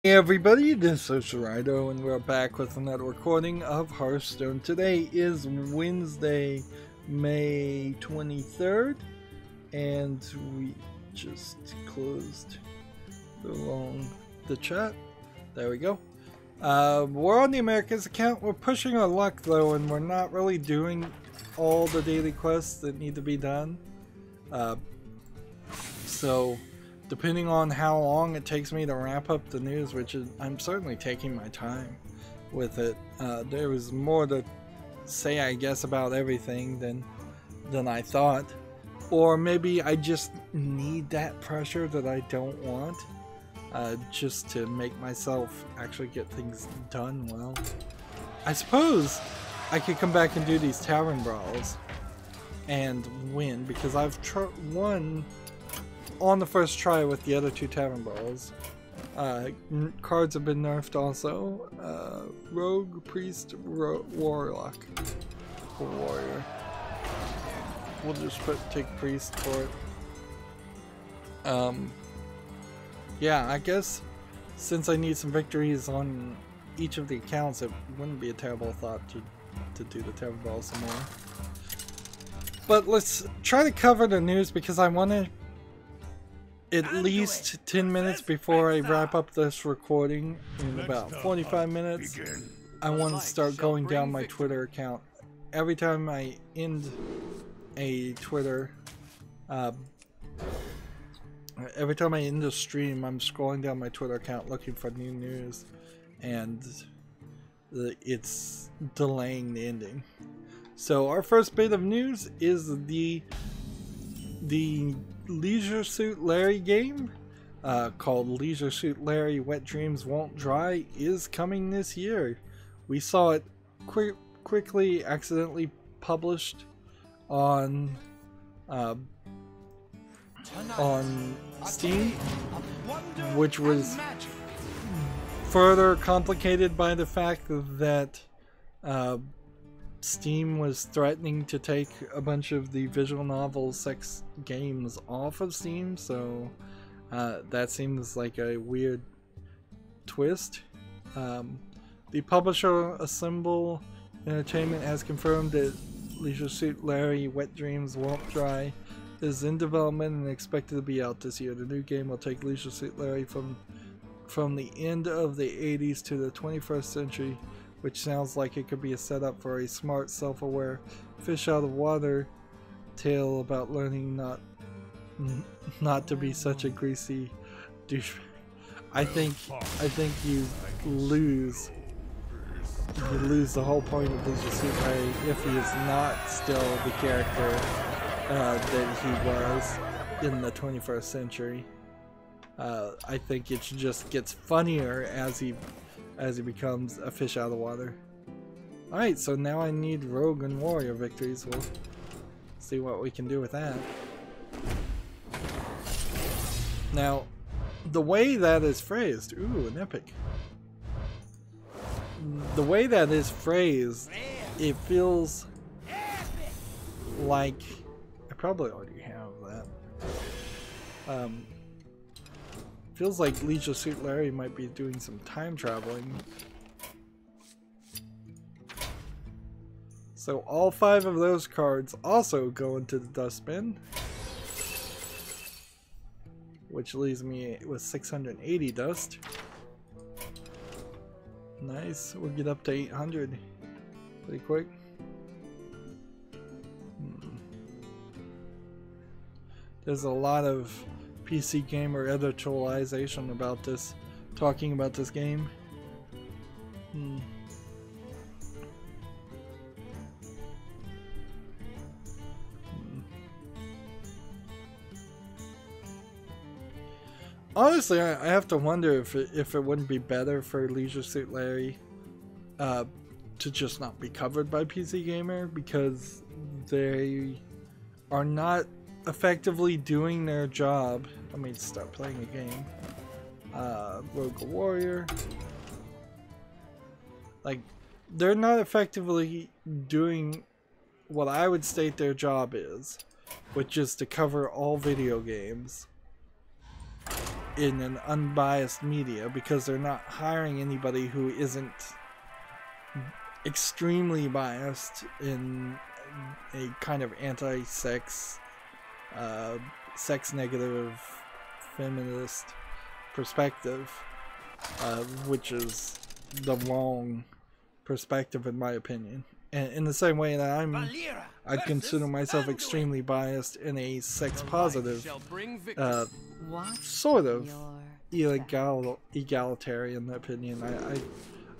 Hey everybody, this is Rydo and we're back with another recording of Hearthstone. Today is Wednesday, May 23rd, and we just closed the chat. There we go. We're on the Americas account. We're pushing our luck though, and we're not really doing all the daily quests that need to be done. So depending on how long it takes me to wrap up the news, which is, I'm certainly taking my time with it. There was more to say, I guess, about everything than I thought. Or maybe I just need that pressure that I don't want, just to make myself actually get things done well. I suppose I could come back and do these tavern brawls and win, because I've won on the first try with the other two tavern brawls. Cards have been nerfed also. Rogue, Priest, Warlock, Warrior. We'll just take Priest for it. Yeah, I guess since I need some victories on each of the accounts, it wouldn't be a terrible thought to do the tavern brawls some more. But let's try to cover the news, because I want to at least 10 minutes before I wrap up this recording, in about 45 minutes, I want to start going down my Twitter account. Every time I end a Twitter, every time I end a stream, I'm scrolling down my Twitter account looking for new news, and it's delaying the ending. So our first bit of news is the Leisure Suit Larry game, called Leisure Suit Larry Wet Dreams Won't Dry, is coming this year. We saw it quickly accidentally published on Steam, which was further complicated by the fact that Steam was threatening to take a bunch of the visual novel sex games off of Steam, so that seems like a weird twist. The publisher Assemble Entertainment has confirmed that Leisure Suit Larry Wet Dreams Won't Dry is in development and expected to be out this year. The new game will take Leisure Suit Larry from the end of the 80s to the 21st century, which sounds like it could be a setup for a smart, self-aware, fish-out-of-water tale about learning not to be such a greasy douchebag. I think you lose the whole point of Leisure Suit Larry if he is not still the character that he was in the 21st century. I think it just gets funnier as he becomes a fish out of water. Alright, so now I need Rogue and Warrior victories. We'll see what we can do with that. Now, the way that is phrased, ooh, an epic. The way that is phrased, it feels like, I probably already have that. Feels like Leisure Suit Larry might be doing some time traveling. So all 5 of those cards also go into the dustbin, which leaves me with 680 dust. Nice, we'll get up to 800 pretty quick. There's a lot of PC Gamer editorialization about this, talking about this game. Honestly, I have to wonder if it wouldn't be better for Leisure Suit Larry to just not be covered by PC Gamer, because they are not effectively doing their job. Let me start playing a game. Rogue Warrior. Like, they're not effectively doing what I would state their job is, which is to cover all video games. in an unbiased media, because they're not hiring anybody who isn't extremely biased in a kind of anti-sex, sex negative, feminist perspective, which is the wrong perspective in my opinion. And in the same way that I consider myself extremely biased in a sex positive, sort of egalitarian opinion.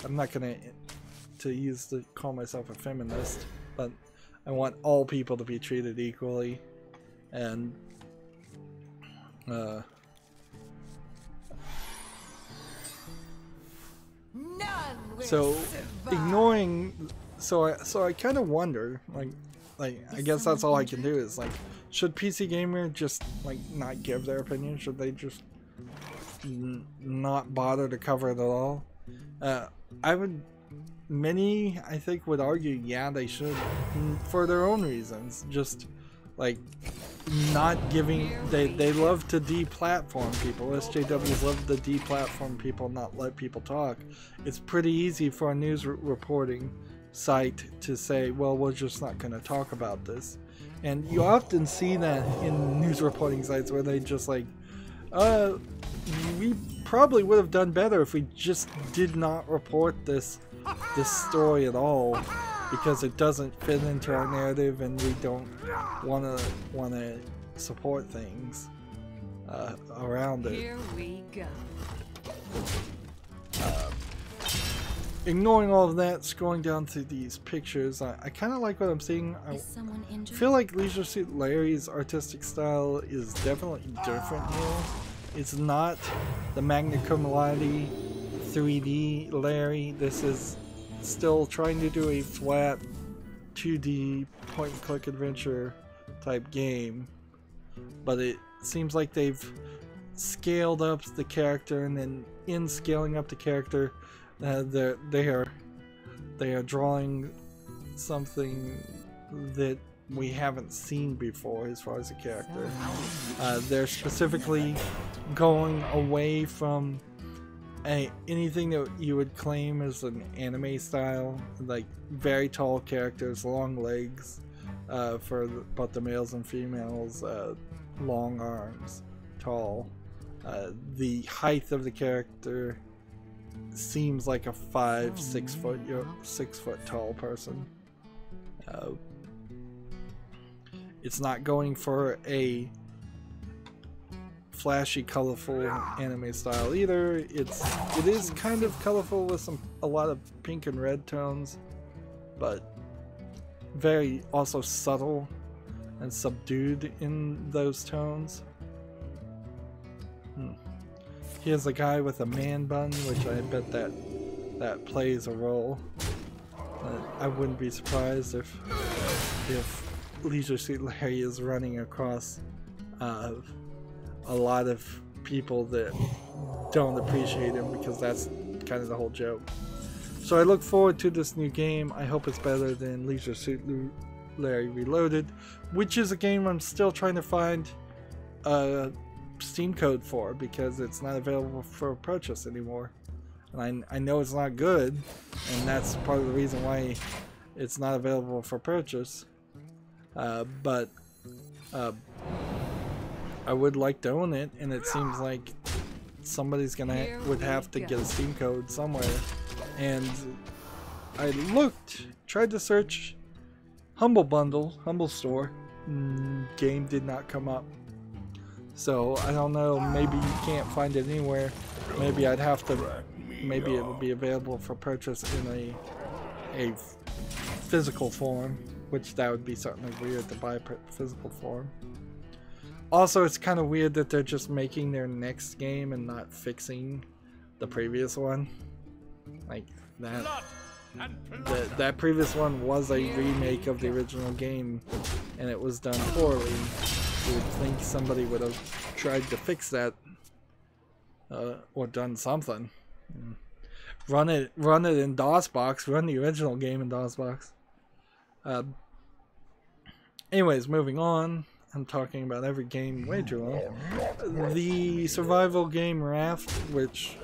I'm not gonna call myself a feminist, but I want all people to be treated equally, and so ignoring. So I kind of wonder, like I guess that's all I can do is like, should PC Gamer just like not give their opinion? Should they just not bother to cover it at all? Many I think would argue, yeah, they should, for their own reasons. Just like not giving, they love to deplatform people. SJWs love to deplatform people, not let people talk. It's pretty easy for a news reporting site to say, well, we're just not going to talk about this. And you often see that in news reporting sites where they just like, we probably would have done better if we just did not report this story at all, because it doesn't fit into our narrative and we don't want to support things around it. Here we go. Ignoring all of that, scrolling down through these pictures, I kind of like what I'm seeing. I feel like Leisure Suit Larry's artistic style is definitely different here. It's not the Magna Cum Laude 3D Larry. This is still trying to do a flat 2D point-and-click adventure type game, but it seems like they've scaled up the character, and then in scaling up the character, they are drawing something that we haven't seen before as far as a character. They're specifically going away from anything that you would claim as an anime style, like very tall characters, long legs for both the males and females, long arms, tall. The height of the character seems like a 6 foot tall person. It's not going for a flashy, colorful anime style either. It is kind of colorful with a lot of pink and red tones, but very also subtle and subdued in those tones. Here's a guy with a man bun, which I bet that plays a role. I wouldn't be surprised if Leisure Suit Larry is running across a lot of people that don't appreciate him, because that's kind of the whole joke. So I look forward to this new game. I hope it's better than Leisure Suit Larry Reloaded, which is a game I'm still trying to find Steam code for, because it's not available for purchase anymore. And I know it's not good, and that's part of the reason why it's not available for purchase. But I would like to own it, and it seems like somebody's would have to get a Steam code somewhere. And I tried to search Humble Bundle, Humble Store. Game did not come up. So I don't know, maybe you can't find it anywhere. Maybe I'd have to, maybe it would be available for purchase in a physical form, which that would be certainly weird to buy physical form. Also, it's kind of weird that they're just making their next game and not fixing the previous one. Like that previous one was a remake of the original game, and it was done poorly. You would think somebody would have tried to fix that, or done something. Run it in DOSBox. Run the original game in DOSBox. Anyways, moving on. I'm talking about every game way too long. The survival game Raft, which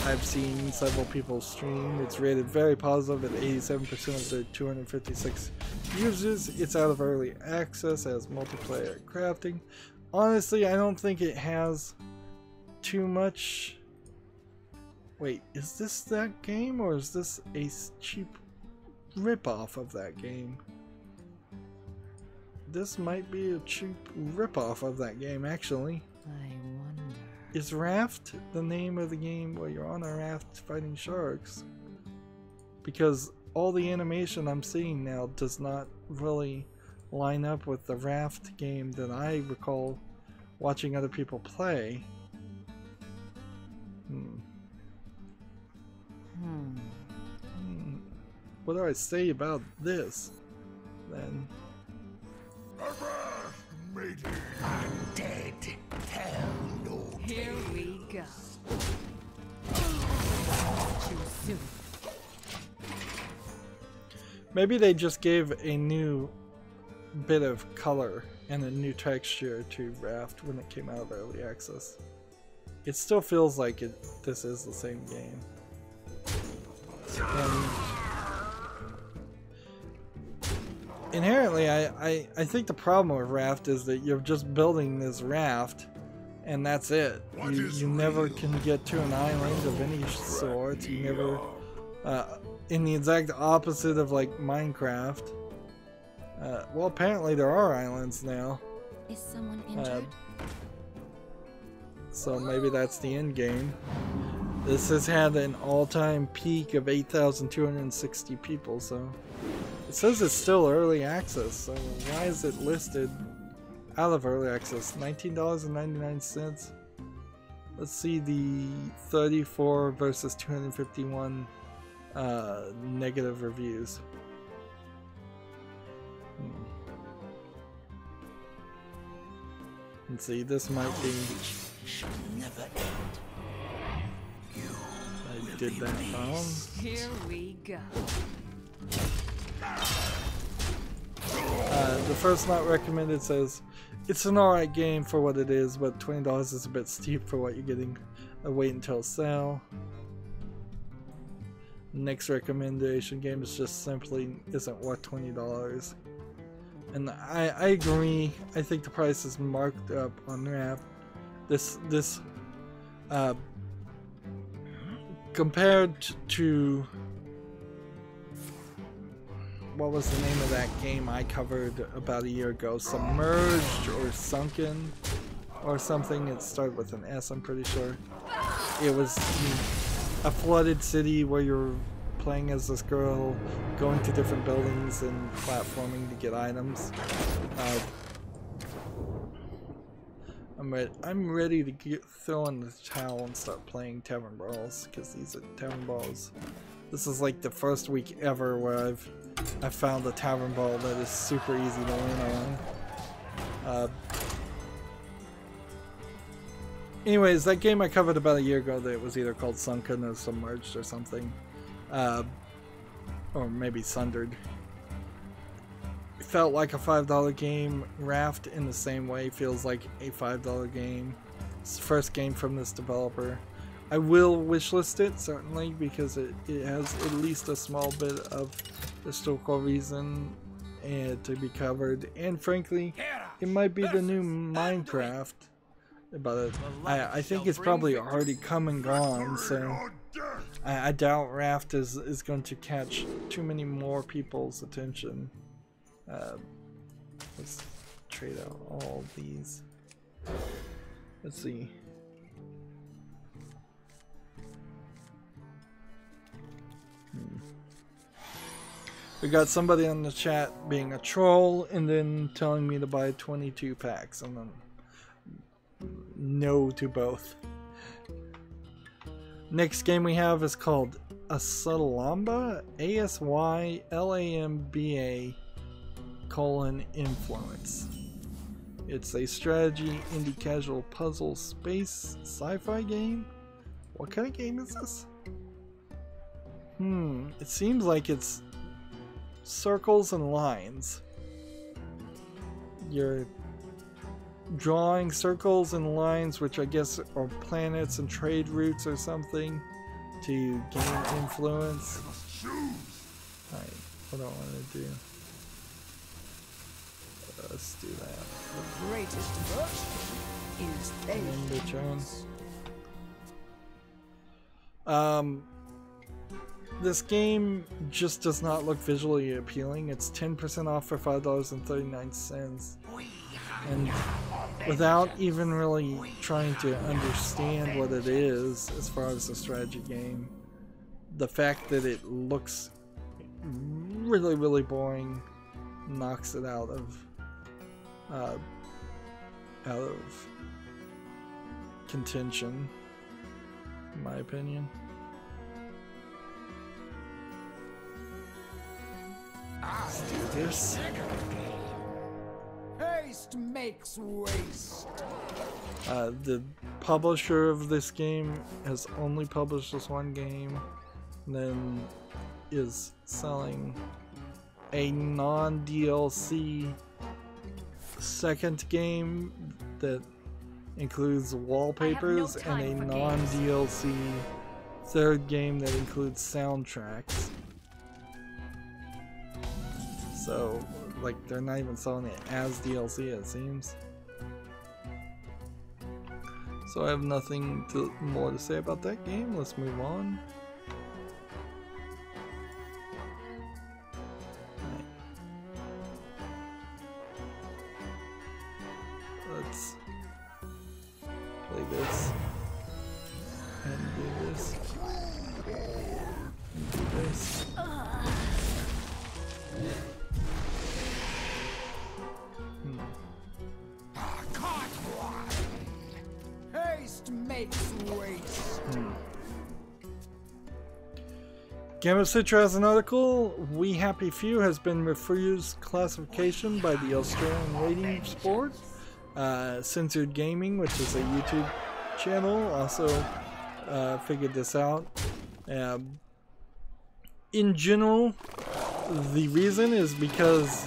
I've seen several people stream. It's rated very positive at 87% of the 256 users. It's out of early access as multiplayer crafting. Honestly, I don't think it has too much. Wait, is this that game or is this a cheap ripoff of that game? This might be a cheap ripoff of that game, actually. I wonder. Is Raft the name of the game where you're on a raft fighting sharks? Because all the animation I'm seeing now does not really line up with the Raft game that I recall watching other people play. What do I say about this, then? I'm dead. Tell no Here tale. we go. Too soon. Maybe they just gave a new bit of color and a new texture to Raft when it came out of early access. It still feels like this is the same game. And inherently, I think the problem with Raft is that you're just building this raft and that's it. You never can get to an island of any sort. You never, in the exact opposite of like Minecraft. Well, apparently there are islands now. Is someone injured? So maybe that's the end game. This has had an all-time peak of 8,260 people, so it says it's still early access, so why is it listed out of early access? $19.99. Let's see the 34 versus 251 negative reviews. Let's see, this might be... Shall never end. I did that wrong. Here we go. The first not recommended says, it's an alright game for what it is, but $20 is a bit steep for what you're getting. Wait until sale. Next recommendation game is just simply isn't worth $20. And I agree. I think the price is marked up on Raft. This compared to what was the name of that game I covered about a year ago? Submerged or Sunken or something. It started with an S, I'm pretty sure. It was a flooded city where you're playing as this girl, going to different buildings and platforming to get items. I'm ready to throw in the towel and start playing Tavern Brawls, because these are Tavern Brawls. This is like the first week ever where I've found a Tavern Brawl that is super easy to win on. Anyways, that game I covered about a year ago that was either called Sunken or Submerged or something. Or maybe Sundered. It felt like a $5 game. Raft in the same way feels like a $5 game. It's the first game from this developer. I will wishlist it, certainly, because it has at least a small bit of historical reason to be covered. And frankly, it might be the new Minecraft. But I think it's probably already come and gone, so I doubt Raft is going to catch too many more people's attention. Let's trade out all these. Let's see. We got somebody on the chat being a troll and then telling me to buy 22 packs and then no to both. Next game we have is called Asalamba, ASYLAMBA : Influence. It's a strategy, indie casual puzzle space sci-fi game. What kind of game is this? It seems like it's circles and lines. You're drawing circles and lines, which I guess are planets and trade routes or something, to gain influence. Alright, what do I want to do? Let's do that. The greatest virtue is End the turn. This game just does not look visually appealing. It's 10% off for $5.39. And without even really trying to understand what it is as far as a strategy game, the fact that it looks really, really boring knocks it out of contention, in my opinion. Let's do this. haste makes waste. The publisher of this game has only published this one game, and then is selling a non-DLC second game that includes wallpapers and a non-DLC third game that includes soundtracks. So, like, they're not even selling it as DLC, it seems. So I have nothing more to say about that game. Let's move on. Let's play this and do this and do this. Haste makes waste. Game of Citra has an article. We Happy Few has been refused classification by the Australian ratings board. Censored Gaming, which is a YouTube channel, also figured this out. In general, the reason is because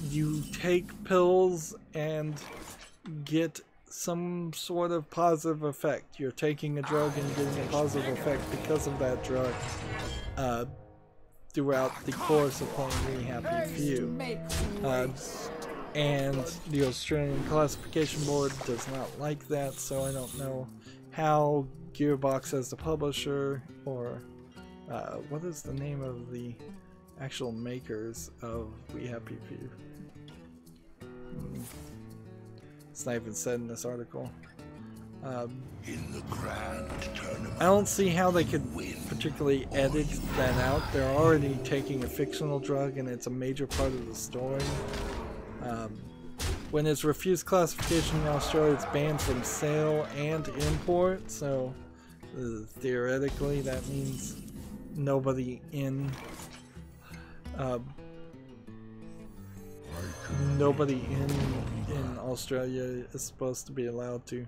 you take pills and get some sort of positive effect. You're taking a drug and getting a positive effect because of that drug throughout the course of playing We Happy Few. And the Australian Classification Board does not like that, so I don't know how Gearbox as the publisher, or what is the name of the actual makers of We Happy Few? It's not even said in this article. In the grand tournament, I don't see how they could particularly edit that out. They're already taking a fictional drug and it's a major part of the story. When it's refused classification in Australia, it's banned from sale and import, so theoretically that means nobody in Australia is supposed to be allowed to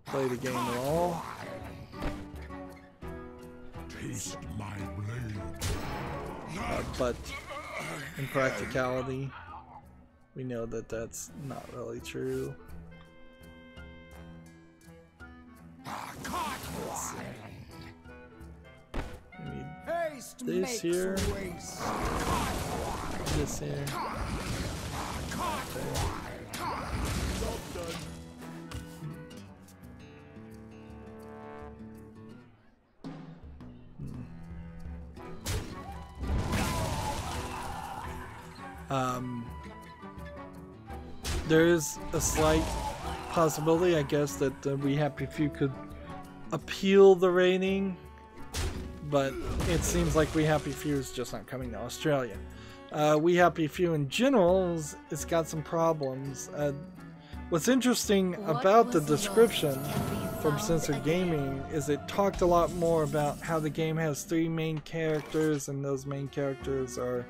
play the game at all. taste my blade. But in practicality, we know that that's not really true. Let's see. We need Haste this makes here. waste. This here. Okay. There is a slight possibility, I guess, that We Happy Few could appeal the rating, but it seems like We Happy Few is just not coming to Australia. We Happy Few in general, it's got some problems. What's interesting about the description from Censored Gaming is it talked a lot more about how the game has 3 main characters, and those main characters are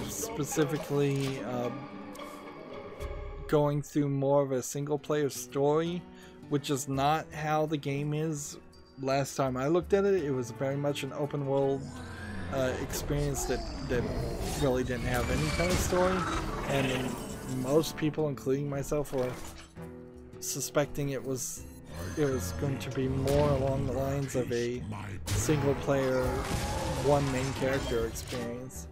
specifically going through more of a single player story, which is not how the game is. Last time I looked at it, it was very much an open world experience that really didn't have any kind of story, and then most people, including myself, were suspecting it was going to be more along the lines of a single player, one main character experience.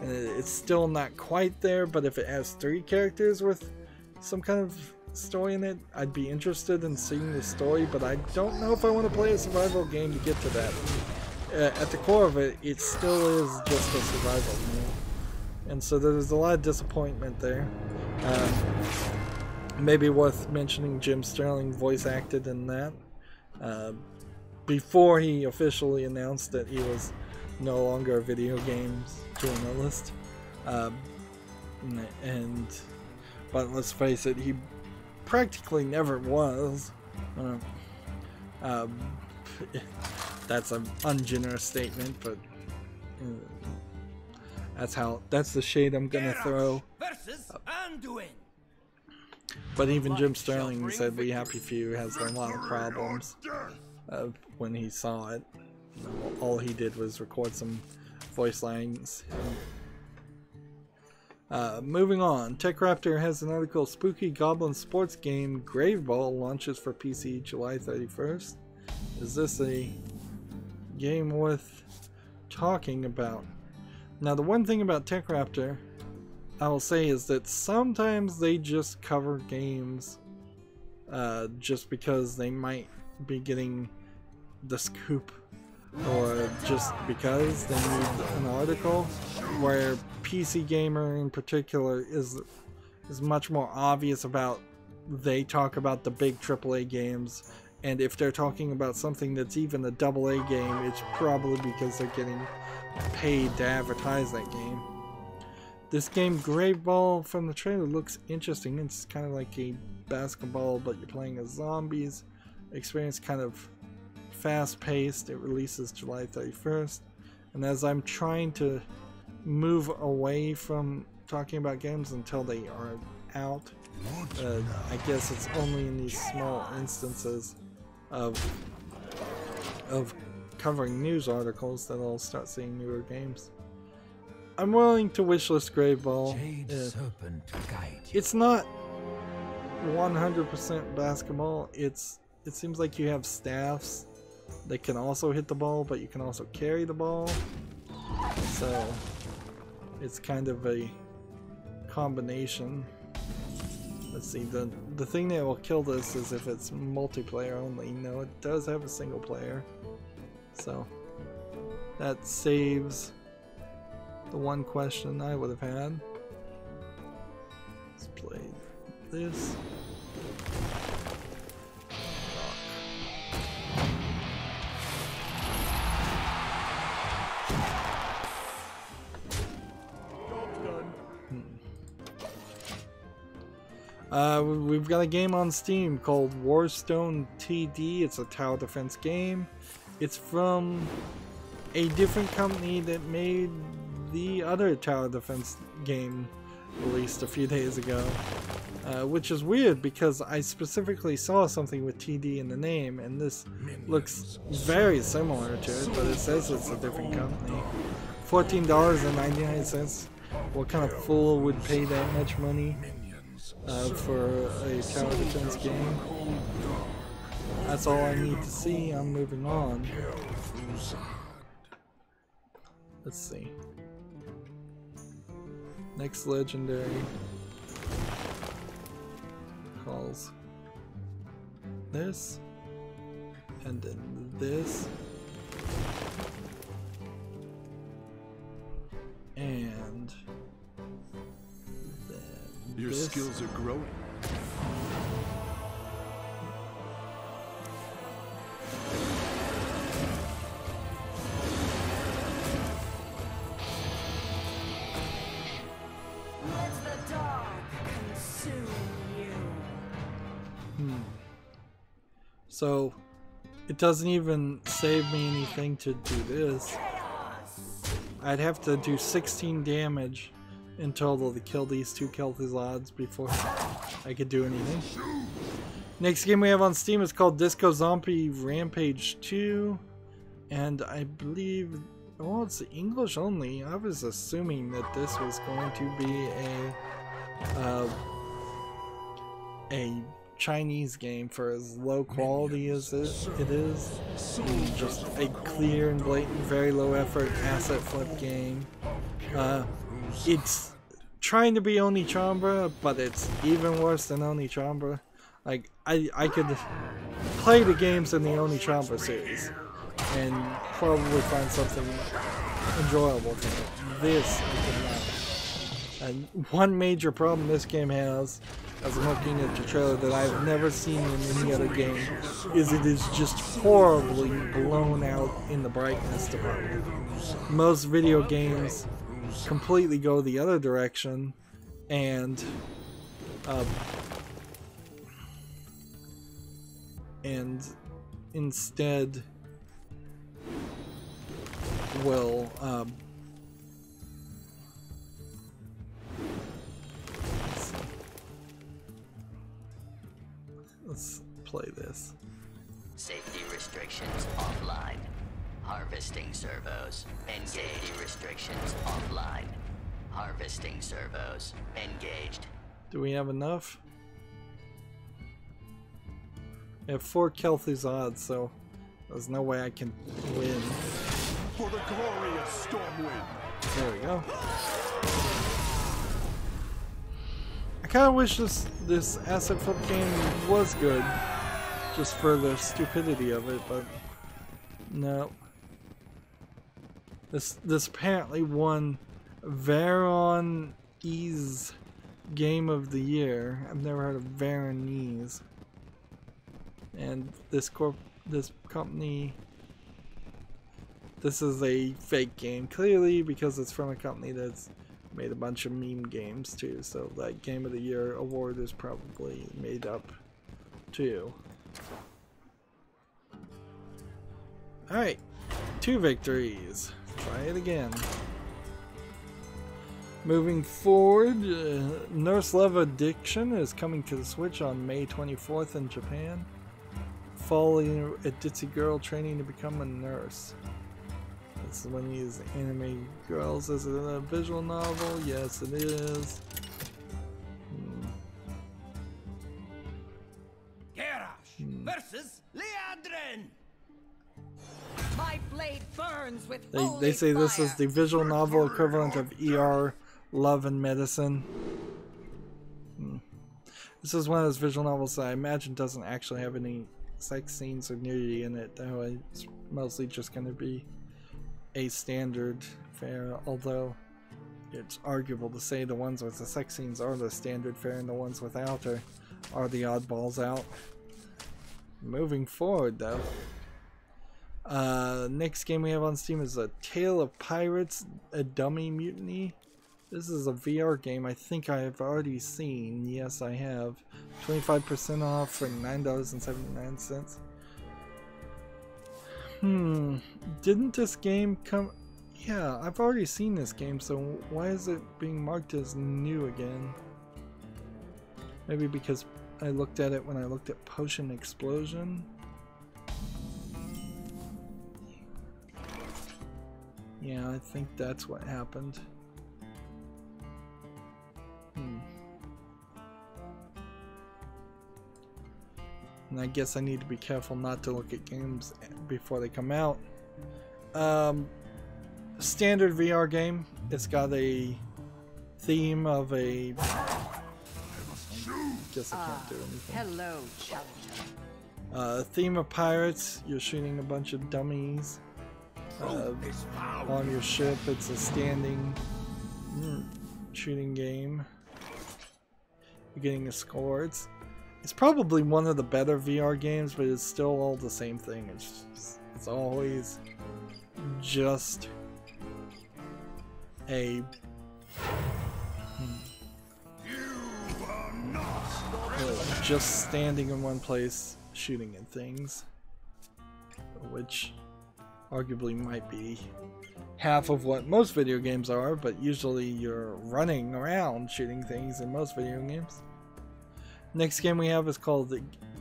And it's still not quite there, but if it has 3 characters with some kind of story in it, I'd be interested in seeing the story, but I don't know if I want to play a survival game to get to that. At the core of it, it still is just a survival game. And so there's a lot of disappointment there. Maybe worth mentioning, Jim Sterling voice acted in that. Before he officially announced that he was no longer a video games journalist. But let's face it, he practically never was. That's an ungenerous statement, but that's the shade I'm gonna throw. But even Jim Sterling said We Happy Few has a lot of problems when he saw it. All he did was record some voice lines. Moving on, TechRaptor has an article: Spooky Goblin sports game Graveball launches for PC July 31st. Is this a game worth talking about? Now, the one thing about TechRaptor I will say is that sometimes they just cover games just because they might be getting the scoop, or just because they need an article, where PC Gamer in particular is much more obvious about. They talk about the big AAA games, and if they're talking about something that's even a AA game, it's probably because they're getting paid to advertise that game. This game, Graveball, from the trailer looks interesting. It's kind of like a basketball, but you're playing as zombies. Experience kind of fast-paced. It releases July 31st. And as I'm trying to move away from talking about games until they are out, I guess it's only in these small instances of covering news articles that I'll start seeing newer games. I'm willing to wishlist Graveball. It's not 100% basketball. It seems like you have staffs that can also hit the ball, but you can also carry the ball. So it's kind of a combination. Let's see, the thing that will kill this is if it's multiplayer only. No, it does have a single player. So that saves the one question I would have had. Let's play this. We've got a game on Steam called Warcraft TD. It's a tower defense game. It's from a different company that made the other tower defense game released a few days ago, which is weird because I specifically saw something with TD in the name, and this looks very similar to it, but it says it's a different company. $14.99. What kind of fool would pay that much money for a tower defense game? That's all I need to see. I'm moving on. Let's see. Next legendary calls this, and then this, and then your this. skills are growing. So it doesn't even save me anything to do this. I'd have to do 16 damage in total to kill these two Kel'Thuzad's before I could do anything. Next game we have on Steam is called Disco Zombie Rampage 2, and I believe well, it's English only. I was assuming that this was going to be a Chinese game for as low quality as it is. Just a clear and blatant, very low effort asset flip game. It's trying to be Onichambra, but it's even worse than Onichambra. Like, I could play the games in the Onichambra series and probably find something enjoyable from it. This I could not. And one major problem this game has, as I'm looking at the trailer, that I've never seen in any other game, is it is just horribly blown out in the brightness department. Most video games completely go the other direction and instead will let's play this. Safety restrictions offline. Harvesting servos. Engaged. Restrictions offline. Harvesting servos. Engaged. Do we have enough? We have 4 Kelthys odds, so there's no way I can win. For the glory of Stormwind. There we go. I kind of wish this asset flip game was good, just for the stupidity of it, but no. This apparently won Veronese Game of the Year. I've never heard of Veronese. And this company, this is a fake game, clearly, because it's from a company that's made a bunch of meme games too, so that Game of the Year award is probably made up too. Alright, 2 victories. Try it again. Moving forward, Nurse Love Addiction is coming to the Switch on May 24th in Japan. Following a ditzy girl training to become a nurse. This is one of these anime girls. Is it a visual novel? Yes, it is. Garrosh versus Leandrin. My blade burns with They say this is the visual novel equivalent of ER Love and Medicine. This is one of those visual novels that I imagine doesn't actually have any sex scenes or nudity in it, though it's mostly just going to be a standard fare, although it's arguable to say the ones with the sex scenes are the standard fare and the ones without are the oddballs out. Moving forward though, next game we have on Steam is A Tale of Pirates, A Dummy Mutiny. This is a VR game I think I have already seen. Yes, I have. 25% off for $9.79. Didn't this game come... Yeah, I've already seen this game, so why is it being marked as new again? Maybe because I looked at it when I looked at Potion Explosion? Yeah, I think that's what happened. And I guess I need to be careful not to look at games before they come out. Standard VR game. It's got a theme of a... Guess I can't do anything. Hello, challenger. Theme of pirates. You're shooting a bunch of dummies on your ship. It's a standing shooting game. You're getting a score. It's probably one of the better VR games, but it's still all the same thing. It's always just a just standing in one place shooting at things, which arguably might be half of what most video games are, but usually you're running around shooting things in most video games. Next game we have is called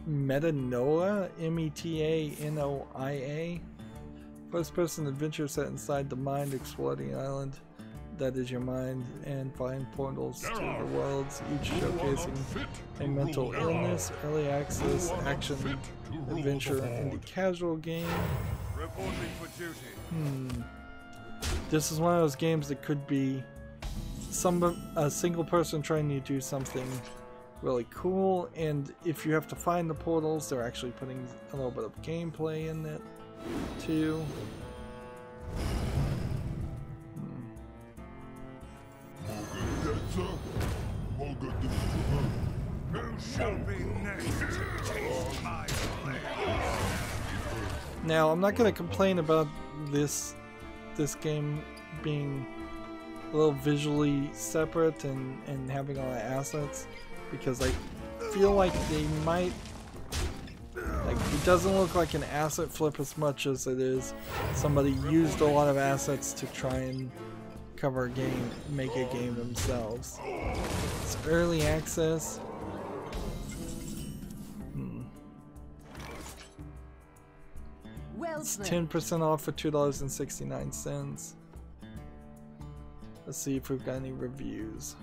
Metanoia, Metanoia, First-person adventure set inside the mind-exploding island that is your mind, and find portals to the worlds, each showcasing a mental illness, early access, action, adventure, indie casual game. Reporting for duty. This is one of those games that could be a single person trying to do something really cool, and if you have to find the portals, they're actually putting a little bit of gameplay in it too. Who shall be next to taste my blade? Now, I'm not going to complain about this game being a little visually separate and having all the assets, because I feel like they might, like, it doesn't look like an asset flip as much as it is somebody used a lot of assets to try and cover a game, make a game themselves. It's early access. Well It's played. 10% off for $2.69. Let's see if we've got any reviews.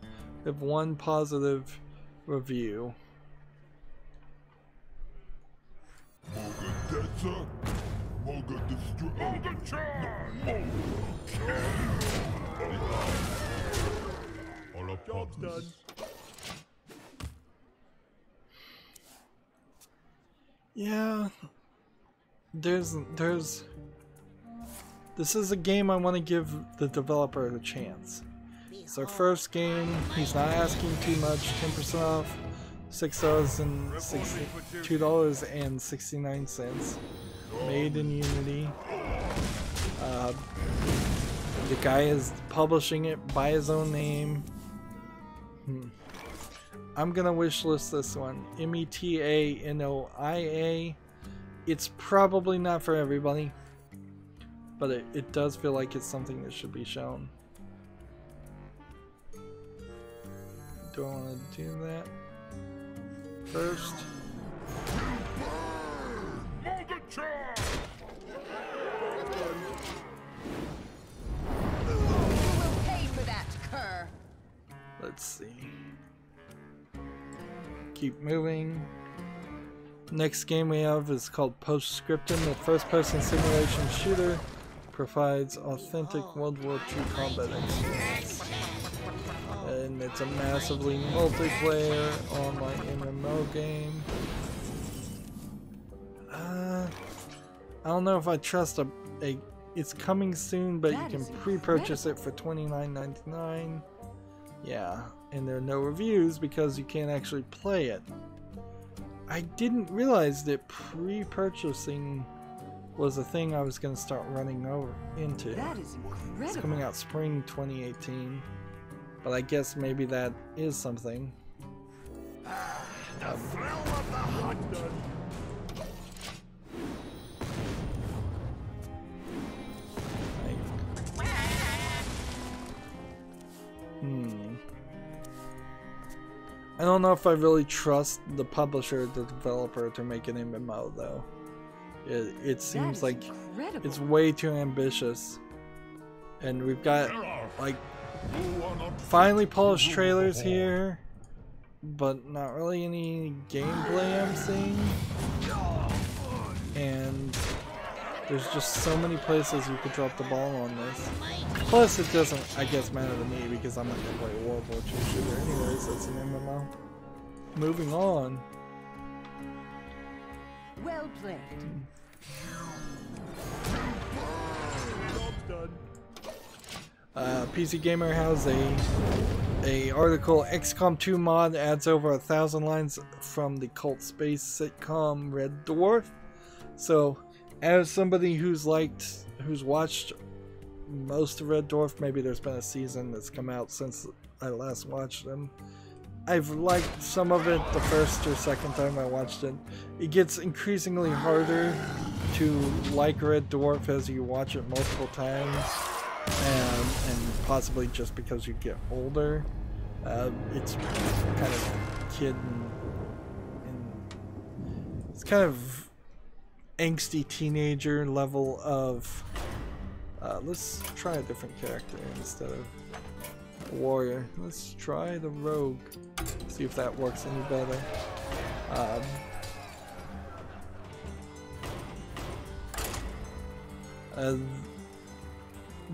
We have one positive review. Job's done. Yeah, this is a game I want to give the developer a chance. It's our first game. He's not asking too much. 10% off, $2.69. Made in Unity. The guy is publishing it by his own name. I'm gonna wishlist this one. METANOIA. It's probably not for everybody, but it does feel like it's something that should be shown. Do I want to do that first? You will pay for that, cur. Let's see. Keep moving. Next game we have is called Postscriptum. The first-person simulation shooter provides authentic World War II combat experience. And it's a massively multiplayer online MMO game. I don't know if I trust it's coming soon, but you can pre-purchase it for $29.99. Yeah, and there are no reviews because you can't actually play it. I didn't realize that pre-purchasing was a thing I was going to start running over into. That is incredible. It's coming out spring 2018, but I guess maybe that is something. The thrill of the hunt. I don't know if I really trust the publisher, the developer, to make an MMO though. It seems like incredible. it's way too ambitious. And we've got like finely polished trailers here, but not really any gameplay I'm seeing. And there's just so many places you could drop the ball on this. Plus, it doesn't, I guess, matter to me because I'm not going to play a World War II shooter anyways. It's an MMO. Moving on. Well played. Job's done. PC Gamer has a article. XCOM 2 mod adds over 1,000 lines from the cult space sitcom Red Dwarf. So, as somebody who's watched most of Red Dwarf, maybe there's been a season that's come out since I last watched them. I've liked some of it the first or second time I watched it. It gets increasingly harder to like Red Dwarf as you watch it multiple times, and possibly just because you get older. It's kind of kid and it's kind of angsty teenager level of let's try a different character instead of a warrior. Let's try the rogue, see if that works any better.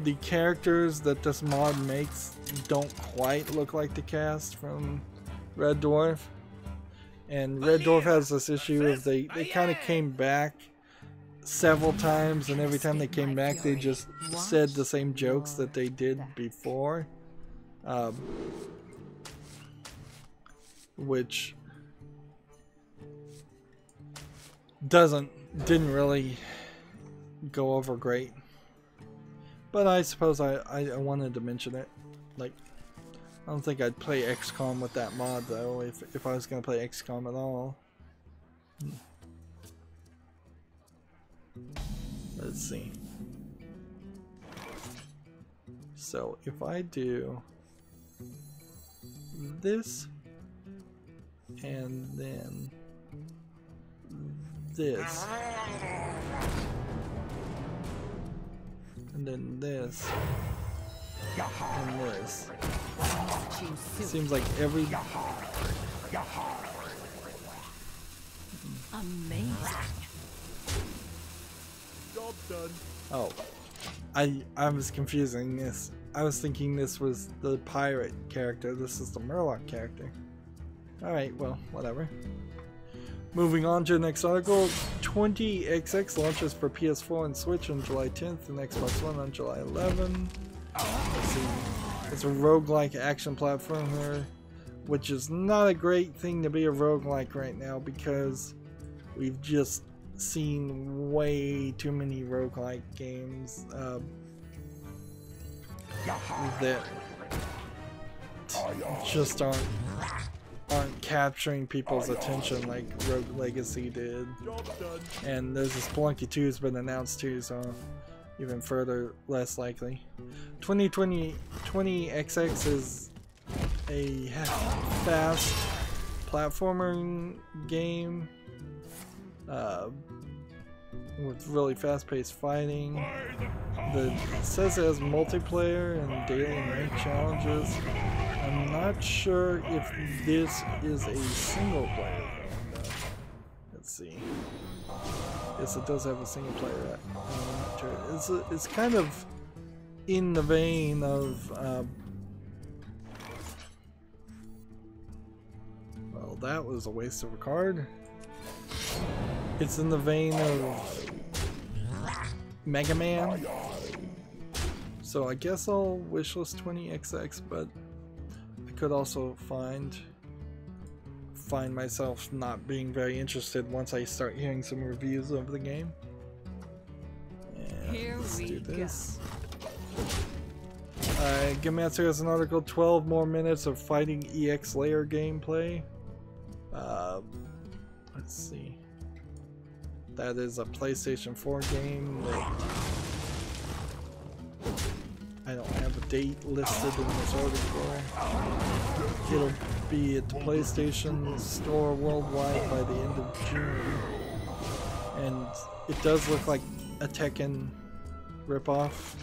The characters that this mod makes don't quite look like the cast from Red Dwarf, and Red Dwarf has this issue of they kind of came back several times, and every time they came back they just said the same jokes that they did before, which didn't really go over great. But I suppose I wanted to mention it. Like, I don't think I'd play XCOM with that mod though, if I was gonna play XCOM at all. Let's see. So if I do this and then this and then this and this, seems like every Amazing. Job done. oh, I was confusing this. I was thinking this was the pirate character. This is the Murloc character. Alright, well, whatever. Moving on to the next article. 20XX launches for PS4 and Switch on July 10th and Xbox One on July 11th. Let's see. It's a roguelike action platformer, which is not a great thing to be a roguelike right now because we've just seen way too many roguelike games that just aren't capturing people's attention like Rogue Legacy did. And there's this Spelunky 2 has been announced too, so even further less likely. 20XX is a fast platformer game with really fast-paced fighting. It says it has multiplayer and daily and ranked challenges. I'm not sure if this is a single player though. Let's see. Yes, it does have a single player. It's kind of in the vein of well, that was a waste of a card. It's in the vein of Mega Man. So I guess I'll wishlist 20XX, but I could also find myself not being very interested once I start hearing some reviews of the game. And Here let's we do this. go. Gamatsu has an article, 12 more minutes of fighting EX layer gameplay. Let's see. That is a PlayStation 4 game that I don't have a date listed in this article. It'll be at the PlayStation Store worldwide by the end of June. And it does look like a Tekken ripoff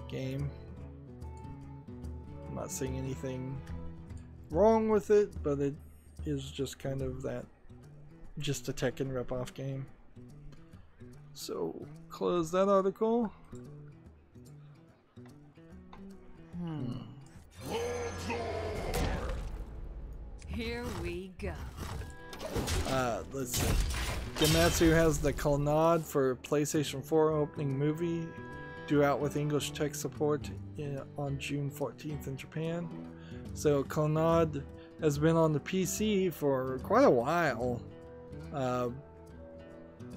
game. I'm not seeing anything wrong with it, but it is just kind of that, just a Tekken ripoff game. So, close that article. Here we go. Let's see. Gamatsu has the Colonnade for PlayStation 4 opening movie due out with English text support on June 14th in Japan. So Colonnade has been on the PC for quite a while,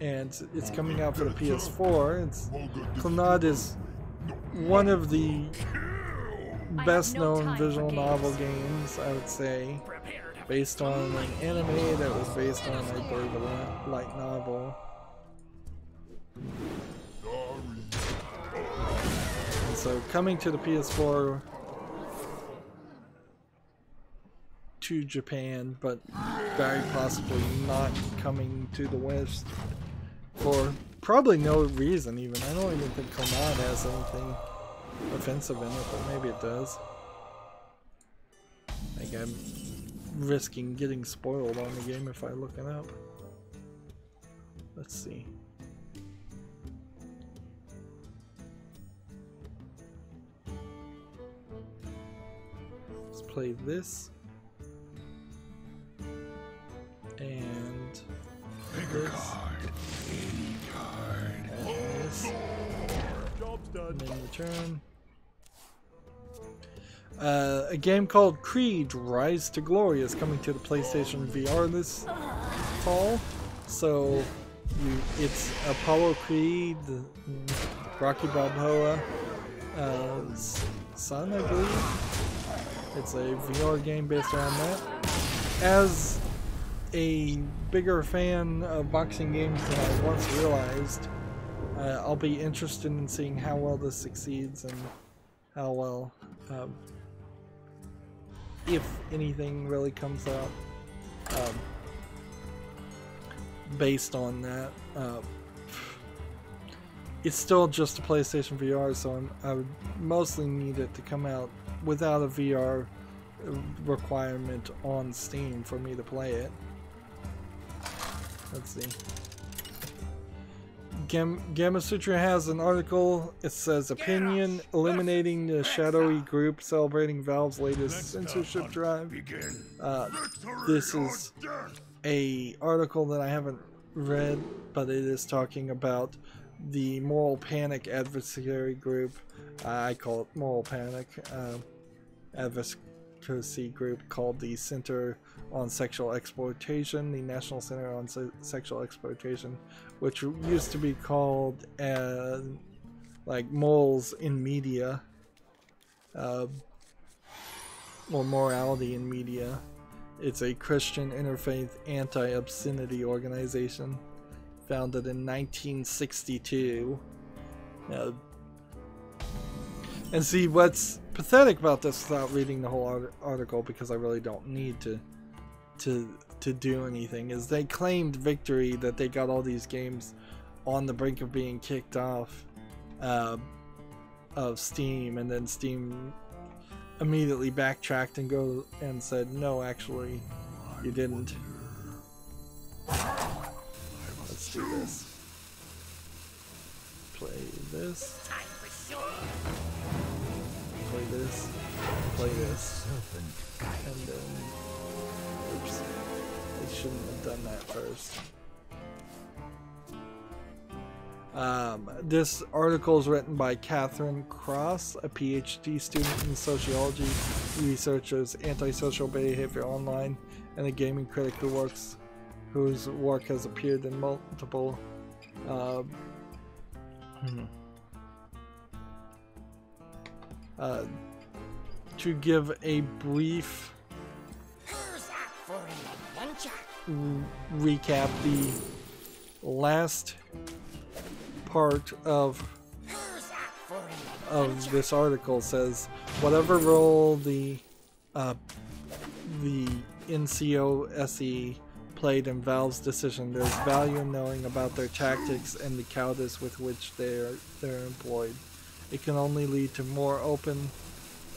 and it's coming out for the PS4. Colonnade is one of the best known visual novel games, I would say, based on an anime that was based on, I believe, a light novel. And so coming to the PS4 to Japan, but very possibly not coming to the West for probably no reason even. I don't even think Command has anything offensive in it, but maybe it does. Like I'm risking getting spoiled on the game if I look it up. Let's see. Let's play this. And this. Any card. And this. Job's done. And then return. A game called Creed Rise to Glory is coming to the PlayStation VR this fall. So it's Apollo Creed, Rocky Balboa, son, I believe. It's a VR game based around that. As a bigger fan of boxing games than I once realized, I'll be interested in seeing how well this succeeds and how well, if anything really comes out based on that. It's still just a PlayStation VR, so I would mostly need it to come out without a VR requirement on Steam for me to play it. Let's see. Gamma Sutra has an article. It says opinion eliminating the shadowy group celebrating Valve's latest censorship drive. This is a article that I haven't read, but it is talking about the Moral Panic adversary group. I call it Moral Panic advocacy group called the Center on Sexual Exploitation, the National Center on Sexual Exploitation, which used to be called like Moles in Media, or Morality in Media. It's a Christian interfaith anti-obscenity organization founded in 1962. And see, what's pathetic about this without reading the whole article, because I really don't need to do anything, is they claimed victory that they got all these games on the brink of being kicked off of Steam, and then Steam immediately backtracked and said, no, actually, you didn't. Let's do this. Play this. Play this. Play this. And then, oops, I shouldn't have done that first. This article is written by Catherine Cross, a PhD student in sociology, researches antisocial behavior online, and a gaming critic whose work has appeared in multiple to give a brief recap, the last part of this article says, whatever role the NCOSE played in Valve's decision, there's value in knowing about their tactics and the cowardice with which they're employed. It can only lead to more open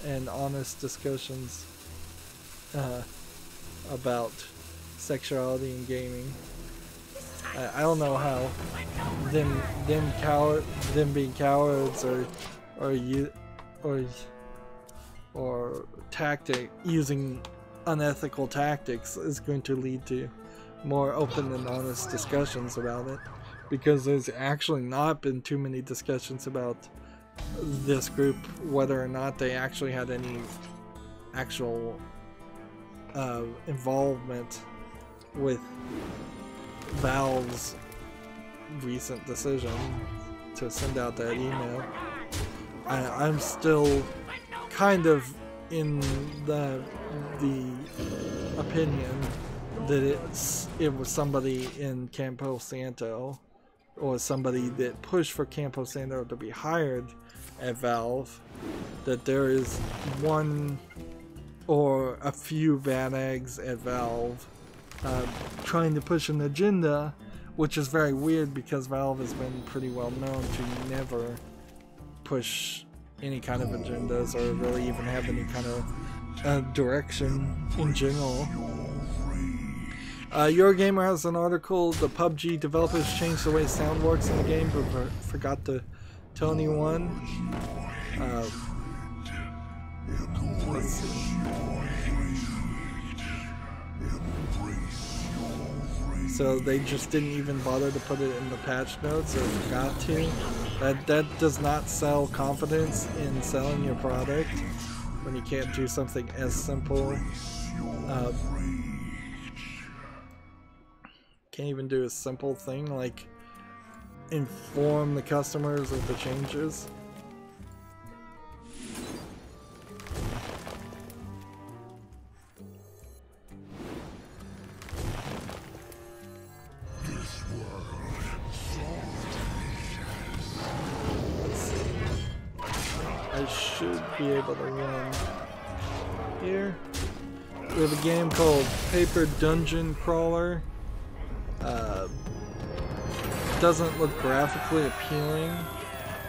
and honest discussions about sexuality in gaming. I don't know how them being cowards or using unethical tactics is going to lead to more open and honest discussions about it, because there's actually not been too many discussions about this group, whether or not they actually had any actual involvement with Valve's recent decision to send out that email. I'm still kind of in the opinion that it was somebody in Campo Santo, or somebody that pushed for Campo Santo to be hired at Valve, that there is one or a few bad eggs at Valve trying to push an agenda which is very weird because Valve has been pretty well known to never push any kind of agendas or really even have any kind of direction in general. Eurogamer has an article, the PUBG developers changed the way sound works in the game, but forgot to tell anyone. Let's see. So they just didn't even bother to put it in the patch notes or forgot to. That does not sell confidence in selling your product when you can't do something as simple. Can't even do a simple thing like inform the customers of the changes. I should be able to run here. We have a game called Paper Dungeon Crawler. Doesn't look graphically appealing.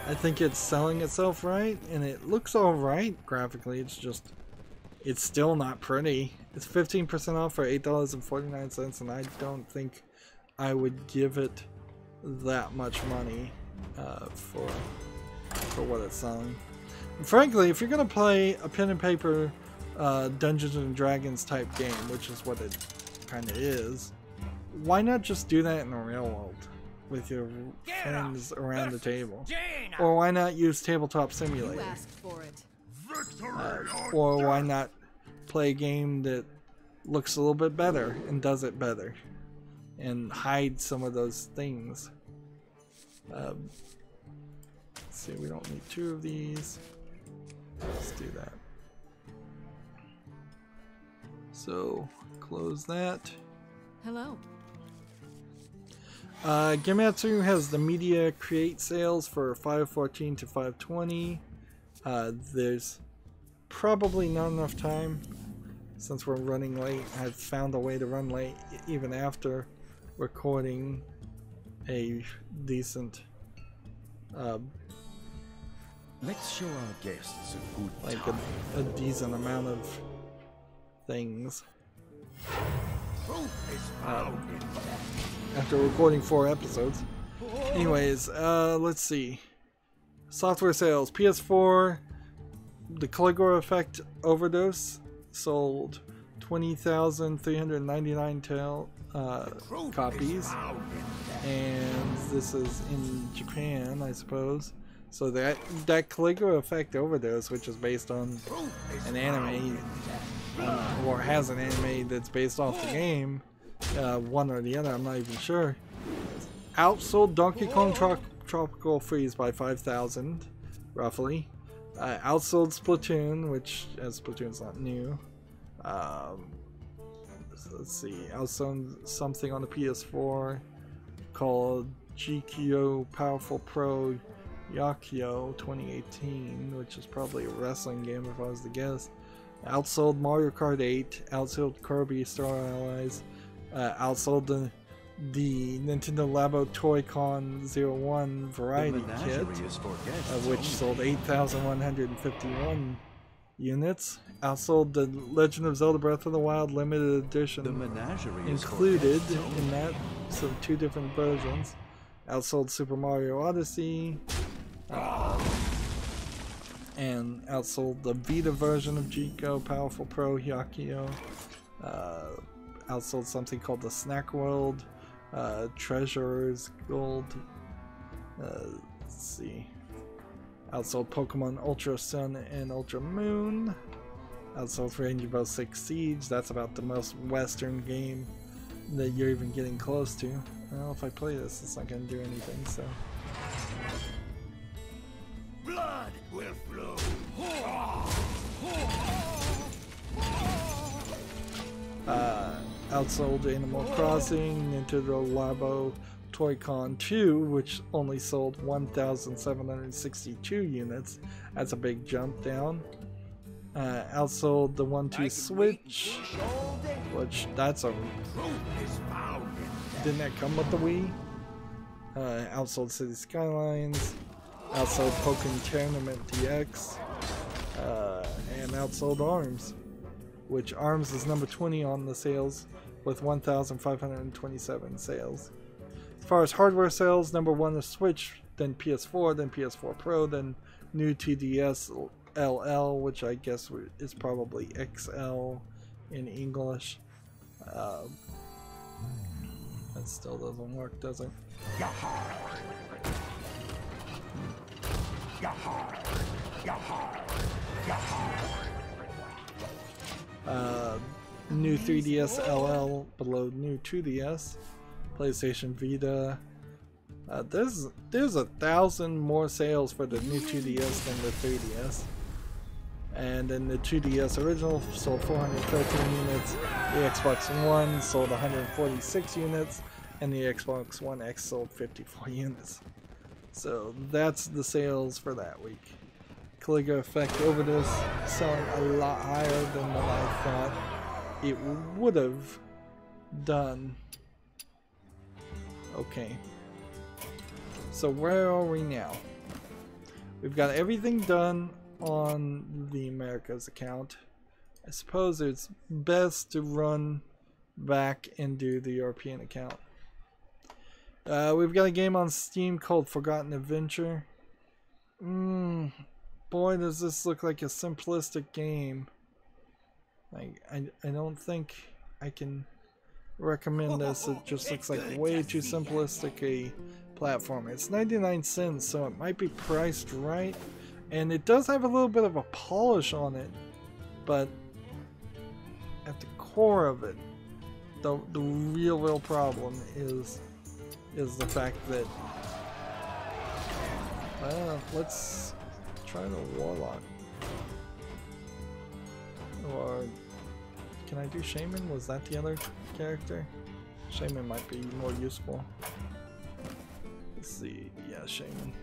I think it's selling itself right, and it looks alright graphically. It's still not pretty. It's 15% off for $8.49, and I don't think I would give it that much money for what it's selling. And frankly, if you're gonna play a pen and paper Dungeons and Dragons type game, which is what it kind of is, why not just do that in the real world with your friends around the table? Or why not use Tabletop Simulator? You asked for it. Or why not play a game that looks a little bit better and does it better and hide some of those things? Let's see, we don't need 2 of these. Let's do that. So close that. Hello. Gematsu has the media create sales for 514 to 520. There's probably not enough time since we're running late. I've found a way to run late even after recording a decent Let's show our guests a good like time. a decent amount of things. After recording 4 episodes. Anyways, let's see. Software sales. PS4, the Caligula Effect Overdose sold 20,399 copies. And this is in Japan, I suppose. So that Caligula Effect Overdose, which is based on an anime, or has an anime that's based off the game, one or the other, I'm not even sure, outsold Donkey Kong Tropical Freeze by 5,000, roughly. Outsold Splatoon, which, as Splatoon's not new. Let's see, outsold something on the PS4 called GKO Powerful Pro Yakio 2018, which is probably a wrestling game if I was to guess. Outsold Mario Kart 8, outsold Kirby Star Allies, outsold the Nintendo Labo Toy-Con 01 Variety Kit, which sold 8,151 units. Outsold the Legend of Zelda Breath of the Wild Limited Edition included in that, so 2 different versions. Outsold Super Mario Odyssey, and outsold the Vita version of GKO Powerful Pro Hyakio. Outsold something called the Snack World, Treasures Gold. Let's see. Outsold Pokemon Ultra Sun and Ultra Moon. Outsold Rainbow Six Siege. That's about the most Western game that you're even getting close to. Well, if I play this, it's not going to do anything, so. Blood will flow. Outsold Animal Crossing, Nintendo Labo Toy-Con 2, which only sold 1,762 units. That's a big jump down. Outsold the 1-2 Switch, which that's a didn't that come with the Wii? Outsold City Skylines, outsold Pokken Tournament DX, and outsold ARMS, which ARMS is number 20 on the sales with 1,527 sales. As far as hardware sales, number 1 is Switch, then PS4, then PS4 Pro, then new 2DS LL, which I guess is probably XL in English. That still doesn't work, does it? New 3DS LL below new 2DS. PlayStation Vita. There's 1,000 more sales for the new 2DS than the 3DS. And then the 2DS original sold 413 units, the Xbox One sold 146 units, and the Xbox One X sold 54 units. So that's the sales for that week. Caligula Effect Overdose selling a lot higher than what I thought it would have done. Okay. So where are we now? We've got everything done on the Americas account. I suppose it's best to run back and do the European account. We've got a game on Steam called Forgotten Adventure. Boy, does this look like a simplistic game. I don't think I can recommend this. It just looks like way too simplistic a platform. It's 99 cents, so it might be priced right. And it does have a little bit of a polish on it, but at the core of it, the real problem is the fact that let's try the Warlock. Or can I do Shaman? Was that the other character? Shaman might be more useful. Let's see. Yeah, Shaman.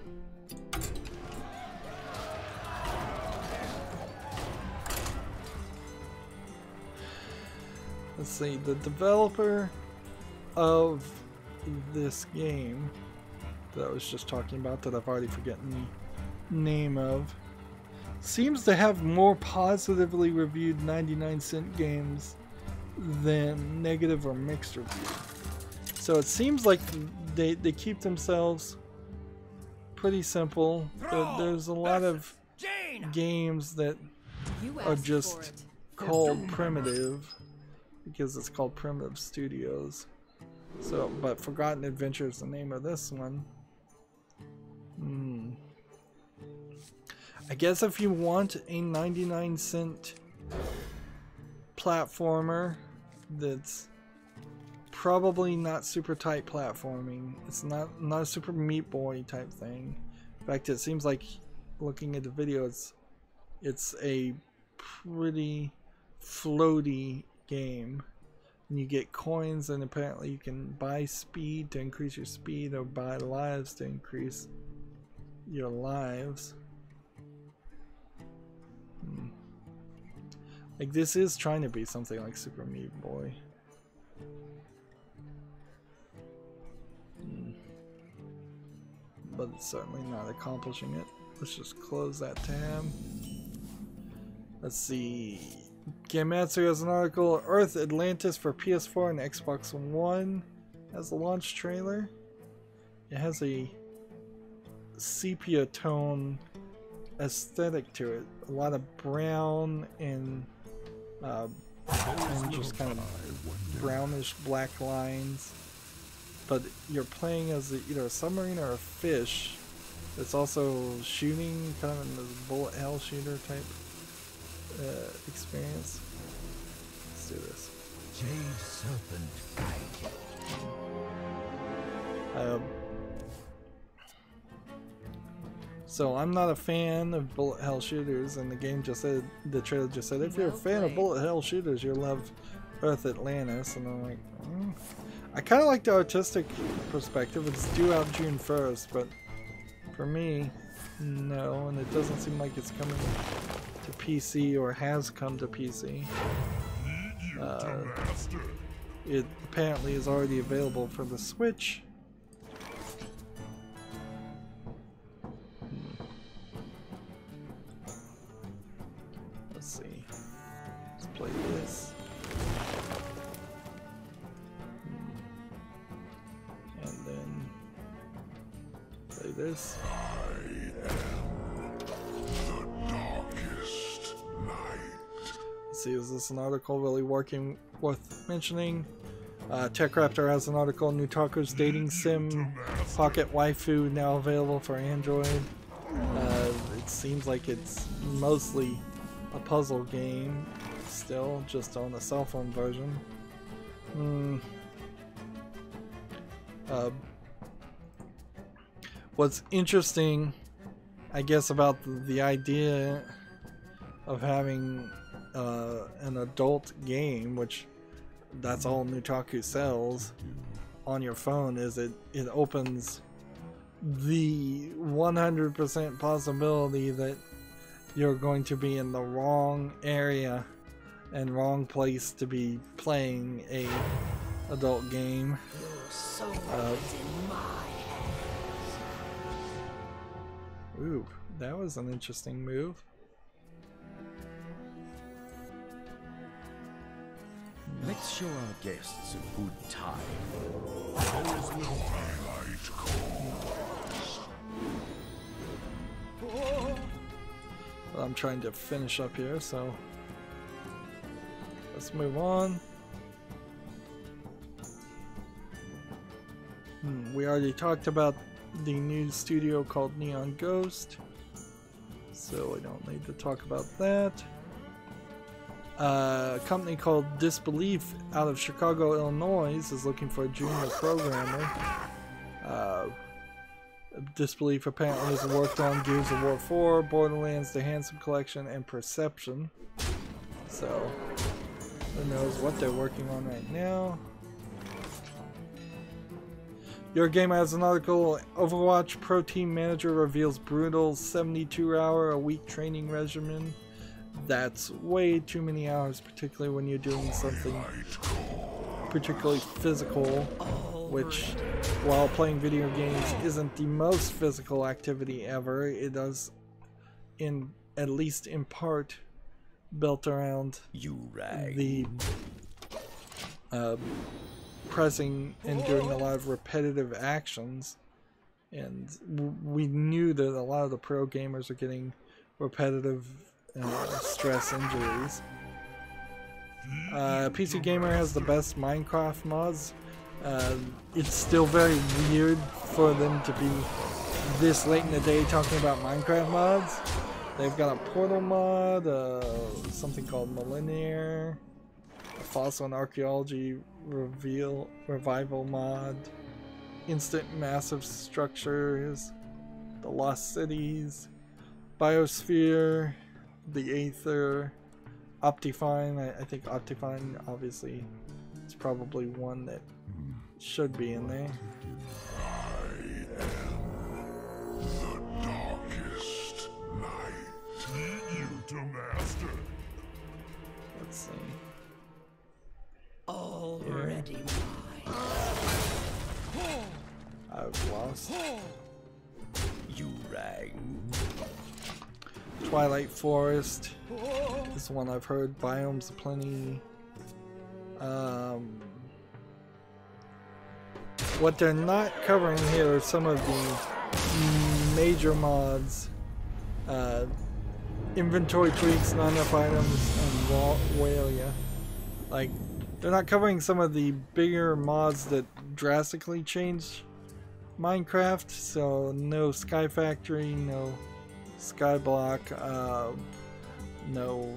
Let's see, the developer of this game that I was just talking about, that I've already forgotten the name of, seems to have more positively reviewed 99-cent games than negative or mixed reviews. So it seems like they keep themselves pretty simple. There's a lot of games that are just called primitive, because it's called Primitive Studios. So, but Forgotten Adventure is the name of this one. I guess if you want a 99-cent platformer that's probably not super tight platforming, it's not a Super Meat Boy type thing. In fact, it seems like, looking at the video, it's a pretty floaty game. And you get coins, and apparently you can buy speed to increase your speed, or buy lives to increase your lives. Like, this is trying to be something like Super Meat Boy. But it's certainly not accomplishing it. Let's just close that tab. Let's see. Gamatsu has an article, Earth Atlantis for PS4 and Xbox One has a launch trailer. It has a sepia tone aesthetic to it. A lot of brown and just kind of brownish black lines. But you're playing as either a submarine or a fish. It's also shooting, kind of in the bullet hell shooter type experience. Let's do this. Jade Serpent Guide. So I'm not a fan of bullet hell shooters, and the game just said, the trailer just said, if you're a fan of bullet hell shooters, you'll love Earth Atlantis. And I'm like, I kind of like the artistic perspective. It's due out June 1st, but for me, no, and it doesn't seem like it's coming to PC or has come to PC. it apparently is already available for the Switch. Let's see. Let's play this. And then play this. Let's see, is this an article really worth mentioning? TechRaptor has an article, Nutaku's dating sim Pocket Waifu now available for Android. It seems like it's mostly a puzzle game still, just on a cell phone version. What's interesting, I guess, about the idea of having an adult game, which that's all Nutaku sells on your phone, is it opens the 100% possibility that you're going to be in the wrong area and wrong place to be playing a adult game. Ooh, that was an interesting move. Let's show our guests a good time. There is no highlight course. Well, I'm trying to finish up here, so let's move on. We already talked about the new studio called Neon Ghost, so I don't need to talk about that. A company called Disbelief out of Chicago, Illinois is looking for a junior programmer. Disbelief apparently has worked on Gears of War 4, Borderlands, The Handsome Collection, and Perception. So, who knows what they're working on right now. Your Gamer has an article, Overwatch Pro Team Manager reveals brutal 72-hour-a-week training regimen. That's way too many hours, particularly when you're doing something particularly physical, which, while playing video games isn't the most physical activity ever, it does, at least in part, built around the pressing and doing a lot of repetitive actions. And we knew that a lot of the pro gamers are getting repetitive stress injuries. PC Gamer has the best Minecraft mods. It's still very weird for them to be this late in the day talking about Minecraft mods. They've got a Portal mod, something called Millennier, a Fossil and Archaeology Revival mod, Instant Massive Structures, the Lost Cities, Biosphere, the Aether, Optifine. I think Optifine, obviously, is probably one that should be in there. I am the darkest night. You to master. Let's see. Already mine. I've lost. You rang. Twilight Forest is one I've heard. Biomes aplenty. What they're not covering here are some of the major mods. Inventory tweaks, not enough items, and Walia. Like, they're not covering some of the bigger mods that drastically change Minecraft. So no Sky Factory, no Skyblock, no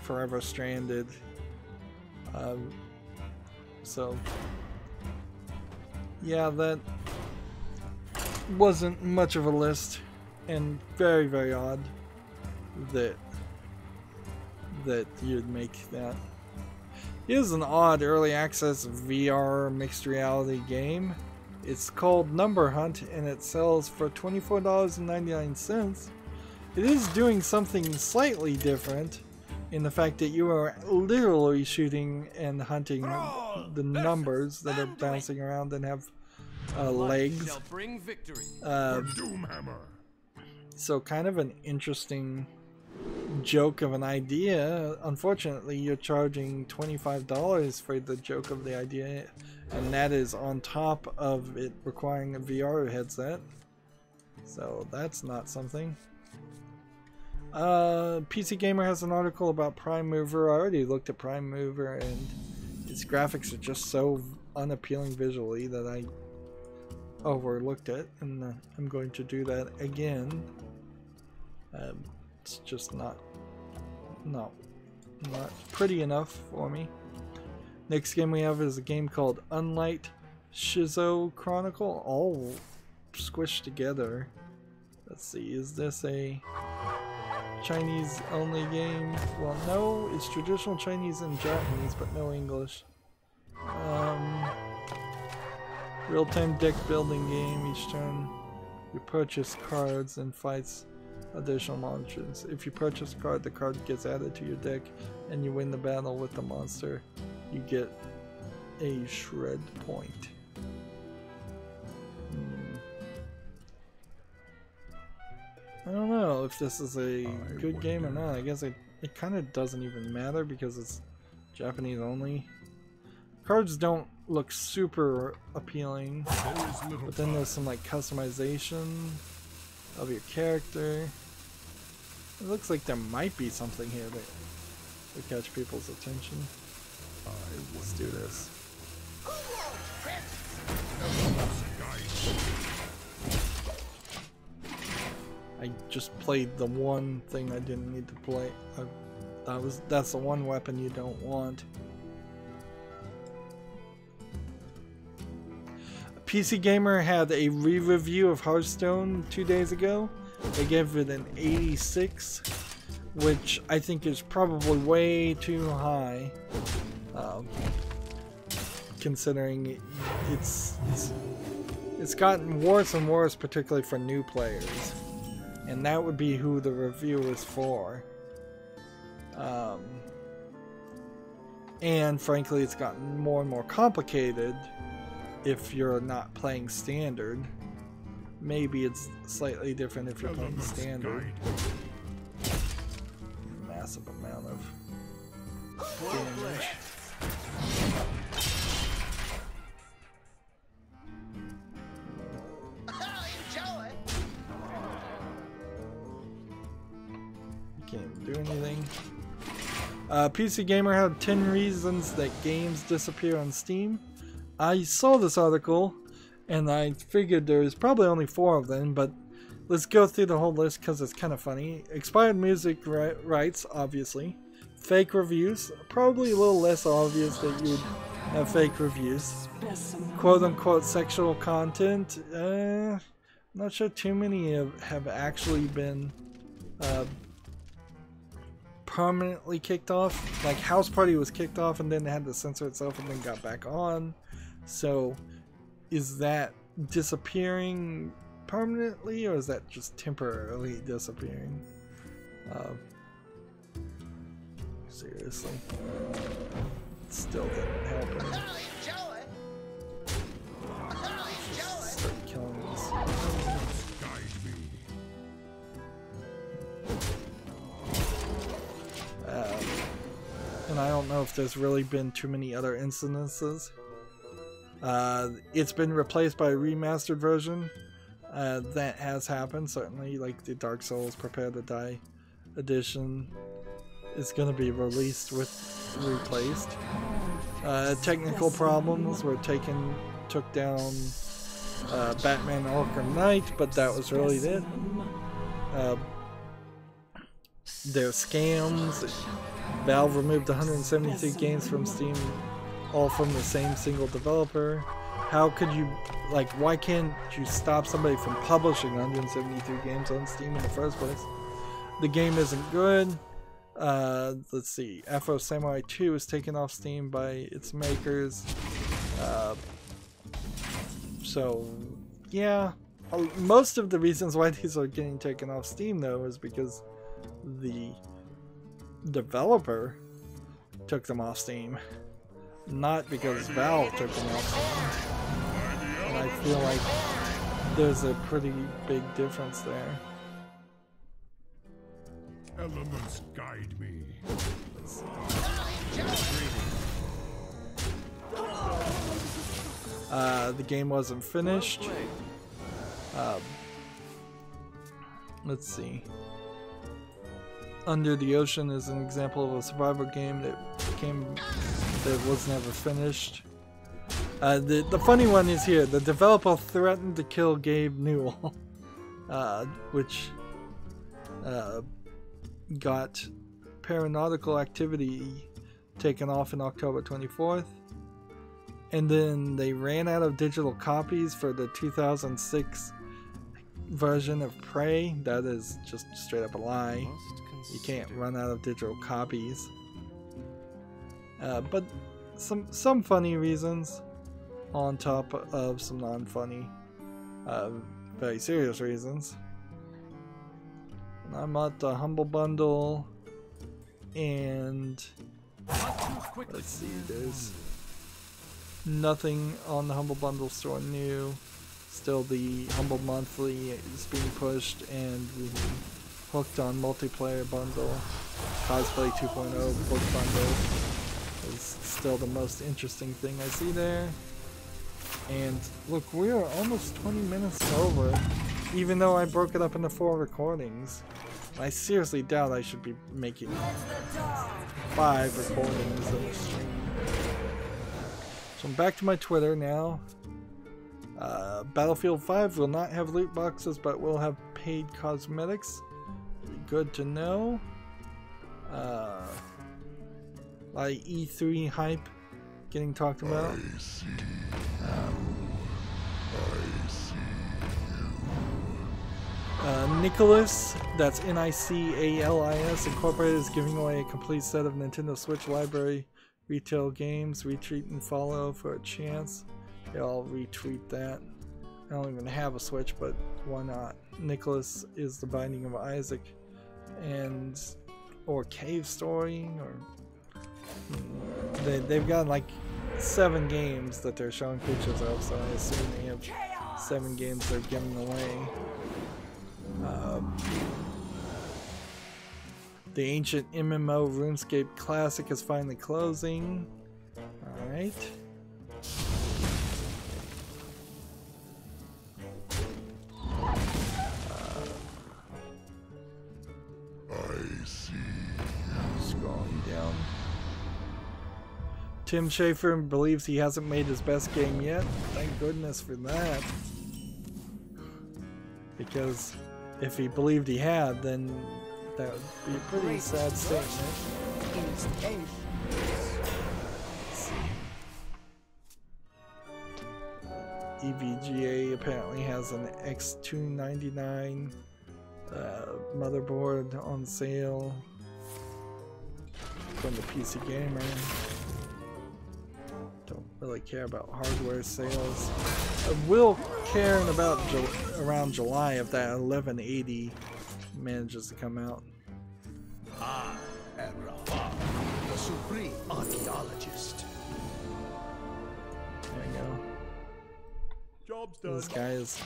Forever Stranded. So yeah, that wasn't much of a list, and very, very odd that you'd make that. Here's an odd early access VR mixed reality game. It's called Number Hunt, and it sells for $24.99. It is doing something slightly different in the fact that you are literally shooting and hunting the numbers that are bouncing around and have legs. So kind of an interesting joke of an idea. Unfortunately, you're charging $25 for the joke of the idea, and that is on top of it requiring a VR headset. So that's not something. PC Gamer has an article about Prime Mover. I already looked at Prime Mover, and its graphics are just so unappealing visually that I overlooked it, and I'm going to do that again. It's just not pretty enough for me. Next game we have is a game called Unlight Shizo Chronicle, all squished together. Let's see, is this a Chinese only game? Well, no, it's traditional Chinese and Japanese, but no English. Real-time deck building game. Each turn you purchase cards and fights additional monsters. If you purchase a card, the card gets added to your deck and you win the battle with the monster. You get a shred point. I don't know if this is a good game or not. I guess it kind of doesn't even matter because it's Japanese only. Cards don't look super appealing, but then there's some like customization of your character. It looks like there might be something here that would catch people's attention. Let's do this. I just played the one thing I didn't need to play. That's the one weapon you don't want. PC Gamer had a re-review of Hearthstone 2 days ago. They gave it an 86, which I think is probably way too high, considering it's gotten worse and worse, particularly for new players, and that would be who the review is for. And frankly, it's gotten more and more complicated. If you're not playing standard, maybe it's slightly different if you're playing standard. Massive amount of damage. You can't do anything. PC Gamer had 10 reasons that games disappear on Steam. I saw this article and I figured there's probably only 4 of them, but let's go through the whole list because it's kind of funny. Expired music rights, obviously. Fake reviews, probably a little less obvious that you would have fake reviews. Quote unquote sexual content, not sure too many have actually been permanently kicked off. Like House Party was kicked off and then it had to censor itself and then got back on. So is that disappearing permanently or is that just temporarily disappearing? Seriously. It still didn't help him. Just start killing this. And I don't know if there's really been too many other incidences. It's been replaced by a remastered version. That has happened, certainly. Like the Dark Souls Prepare to Die edition is going to be released with replaced. Technical problems were took down Batman Arkham Knight, but that was really it. There's scams. Valve removed 173 games from Steam, all from the same single developer. How could you, like, why can't you stop somebody from publishing 173 games on Steam in the first place? The game isn't good. Let's see, Afro Samurai 2 was taken off Steam by its makers. So, yeah, most of the reasons why these are getting taken off Steam, though, is because the developer took them off Steam, not because Valve took them off Steam. And I feel like there's a pretty big difference there. Elements guide me. The game wasn't finished. Let's see. Under the Ocean is an example of a survival game that was never finished. The funny one is here. The developer threatened to kill Gabe Newell, which got Paranautical Activity taken off in October 24th. And then they ran out of digital copies for the 2006 version of Prey. That is just straight up a lie. You can't run out of digital copies. But some funny reasons on top of some non-funny, very serious reasons. And I'm at the Humble Bundle, and let's see, there's nothing on the Humble Bundle store new. Still the Humble Monthly is being pushed, and the Hooked on Multiplayer Bundle, Cosplay 2.0 book bundle is still the most interesting thing I see there. And look, we are almost 20 minutes over, even though I broke it up into 4 recordings. I seriously doubt I should be making 5 recordings of a stream. So I'm back to my Twitter now. Battlefield 5 will not have loot boxes, but will have paid cosmetics. Good to know. Like E3 hype getting talked about. Nicholas, that's Nicalis Incorporated, is giving away a complete set of Nintendo Switch library retail games. Retweet and follow for a chance. Yeah, I'll retweet that. I don't even have a Switch, but why not? Nicholas is The Binding of Isaac, and or Cave Story, or they've got like 7 games that they're showing pictures of, so I assume they have 7 games they're giving away. The ancient MMO RuneScape Classic is finally closing. Alright. I see. Scrolling down. Tim Schafer believes he hasn't made his best game yet. Thank goodness for that. Because if he believed he had, then that would be a pretty sad statement. EVGA apparently has an X299 motherboard on sale from the PC Gamer. Don't really care about hardware sales. I will care in about around July if that 1180 manages to come out. I am Rafa, the supreme archaeologist. There you go. Job's done. This guy is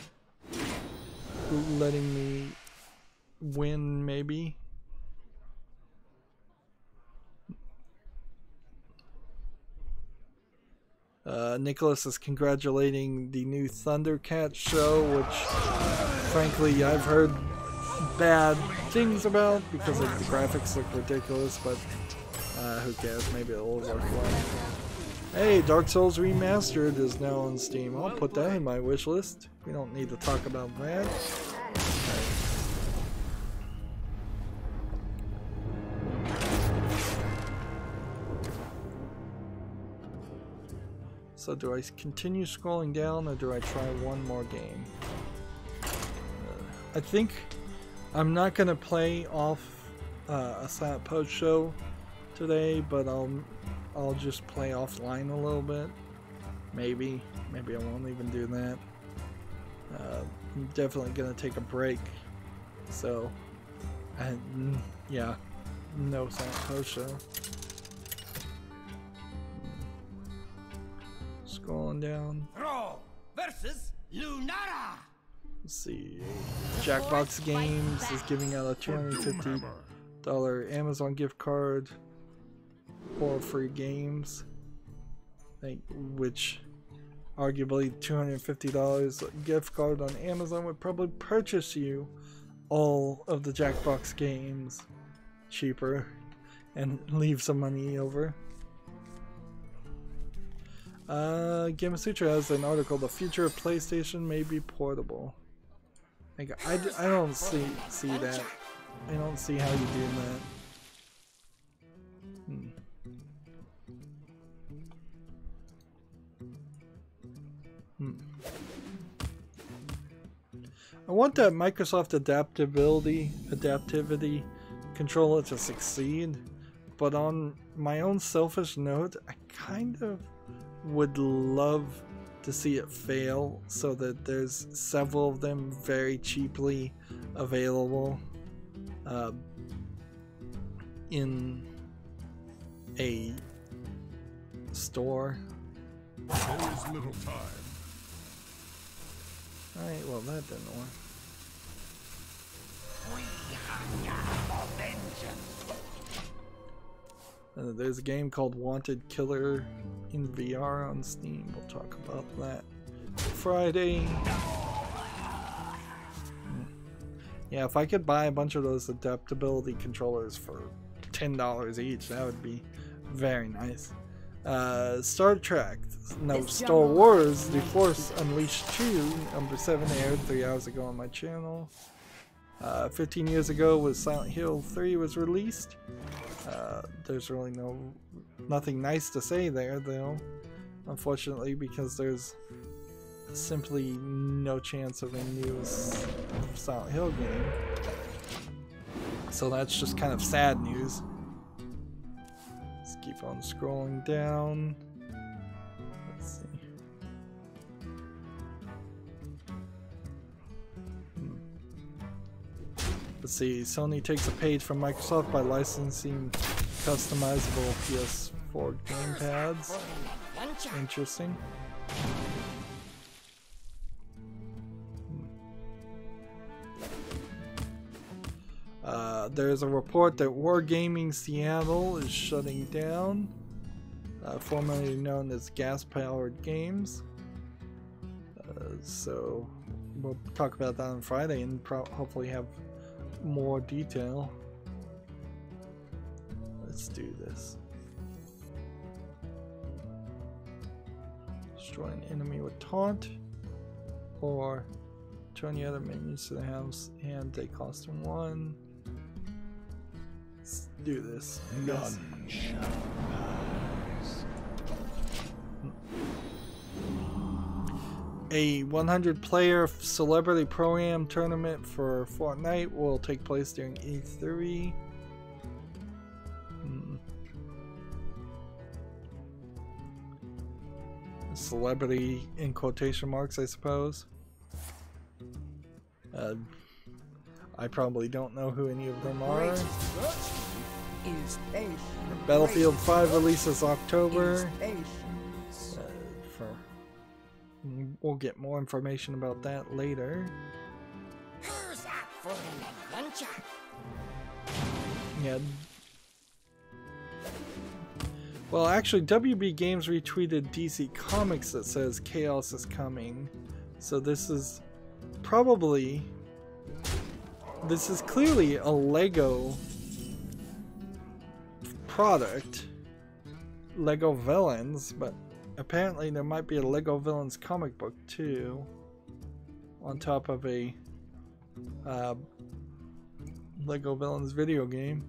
letting me win, maybe. Nicholas is congratulating the new Thundercat show, which frankly I've heard bad things about because like, the graphics look ridiculous, but who cares, maybe it'll work well. Hey, Dark Souls Remastered is now on Steam. I'll put that in my wish list. We don't need to talk about that. So do I continue scrolling down, or do I try one more game? I think I'm not gonna play off a Silent Post show today, but I'll just play offline a little bit. Maybe I won't even do that. I'm definitely gonna take a break. So, yeah, no Silent Hill show. Scrolling down. Ro versus Lunara. Let's see. Jackbox Games is giving out a $250 Amazon gift card for free games. Which arguably $250 gift card on Amazon would probably purchase you all of the Jackbox games cheaper and leave some money over. Gamasutra has an article, "The future of PlayStation may be portable." Like, I don't see that. I don't see how you do that. I want that Microsoft adaptivity controller to succeed, but on my own selfish note, I kind of would love to see it fail so that there's several of them very cheaply available in a store. There is little time. Alright, well that didn't work. There's a game called Wanted Killer in VR on Steam. We'll talk about that Friday. Yeah, if I could buy a bunch of those adaptability controllers for $10 each, that would be very nice. Star Wars The Force Unleashed 2 number 7 aired 3 hours ago on my channel. 15 years ago was Silent Hill 3 was released. There's really nothing nice to say there though, unfortunately, because there's simply no chance of a new Silent Hill game. So that's just kind of sad news. Let's keep on scrolling down. Let's see. Let's see, Sony takes a page from Microsoft by licensing customizable PS4 gamepads. Interesting. There's a report that Wargaming Seattle is shutting down, formerly known as Gas Powered Games. So we'll talk about that on Friday and hopefully have more detail. Let's do this. Destroy an enemy with taunt, or turn the other minions to the house and they cost him 1. Let's do this. None shall rise. A 100-player celebrity pro-am tournament for Fortnite will take place during E3. Celebrity in quotation marks, I suppose. I probably don't know who any of them are. Battlefield 5 releases October. We'll get more information about that later. Yeah. Well, actually, WB Games retweeted DC Comics that says Chaos is coming. So this is probably... This is clearly a Lego product. Lego Villains, but apparently there might be a Lego Villains comic book too, on top of a Lego Villains video game.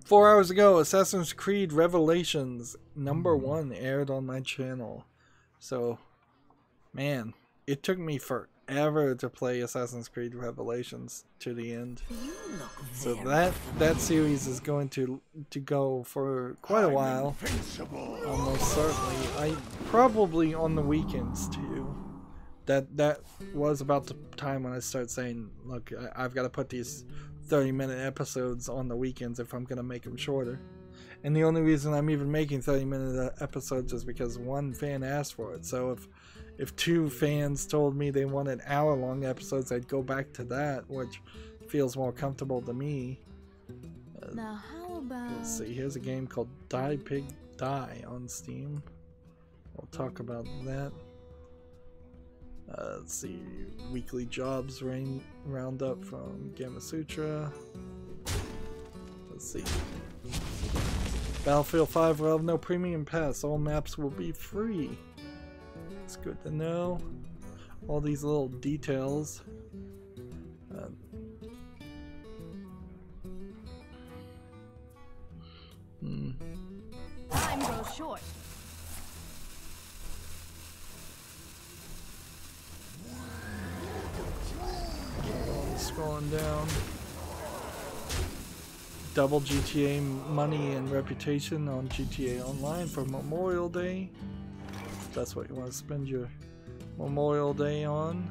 4 hours ago, Assassin's Creed Revelations #1 aired on my channel. So, man, it took me forever to play Assassin's Creed Revelations to the end. So that series is going to go for quite a while. Almost certainly. Probably on the weekends too. that was about the time when I started saying, look, I've got to put these 30-minute episodes on the weekends if I'm going to make them shorter. And the only reason I'm even making 30-minute episodes is because one fan asked for it. So if two fans told me they wanted hour-long episodes, I'd go back to that, which feels more comfortable to me. Now how about... Let's see, here's a game called Die Pig Die on Steam. We'll talk about that. Let's see, weekly jobs roundup from Gamasutra. Let's see. Battlefield 5 will have no premium pass. All maps will be free. It's good to know. All these little details. Time goes short. Scrolling down. Double GTA money and reputation on GTA Online for Memorial Day. If that's what you want to spend your Memorial Day on.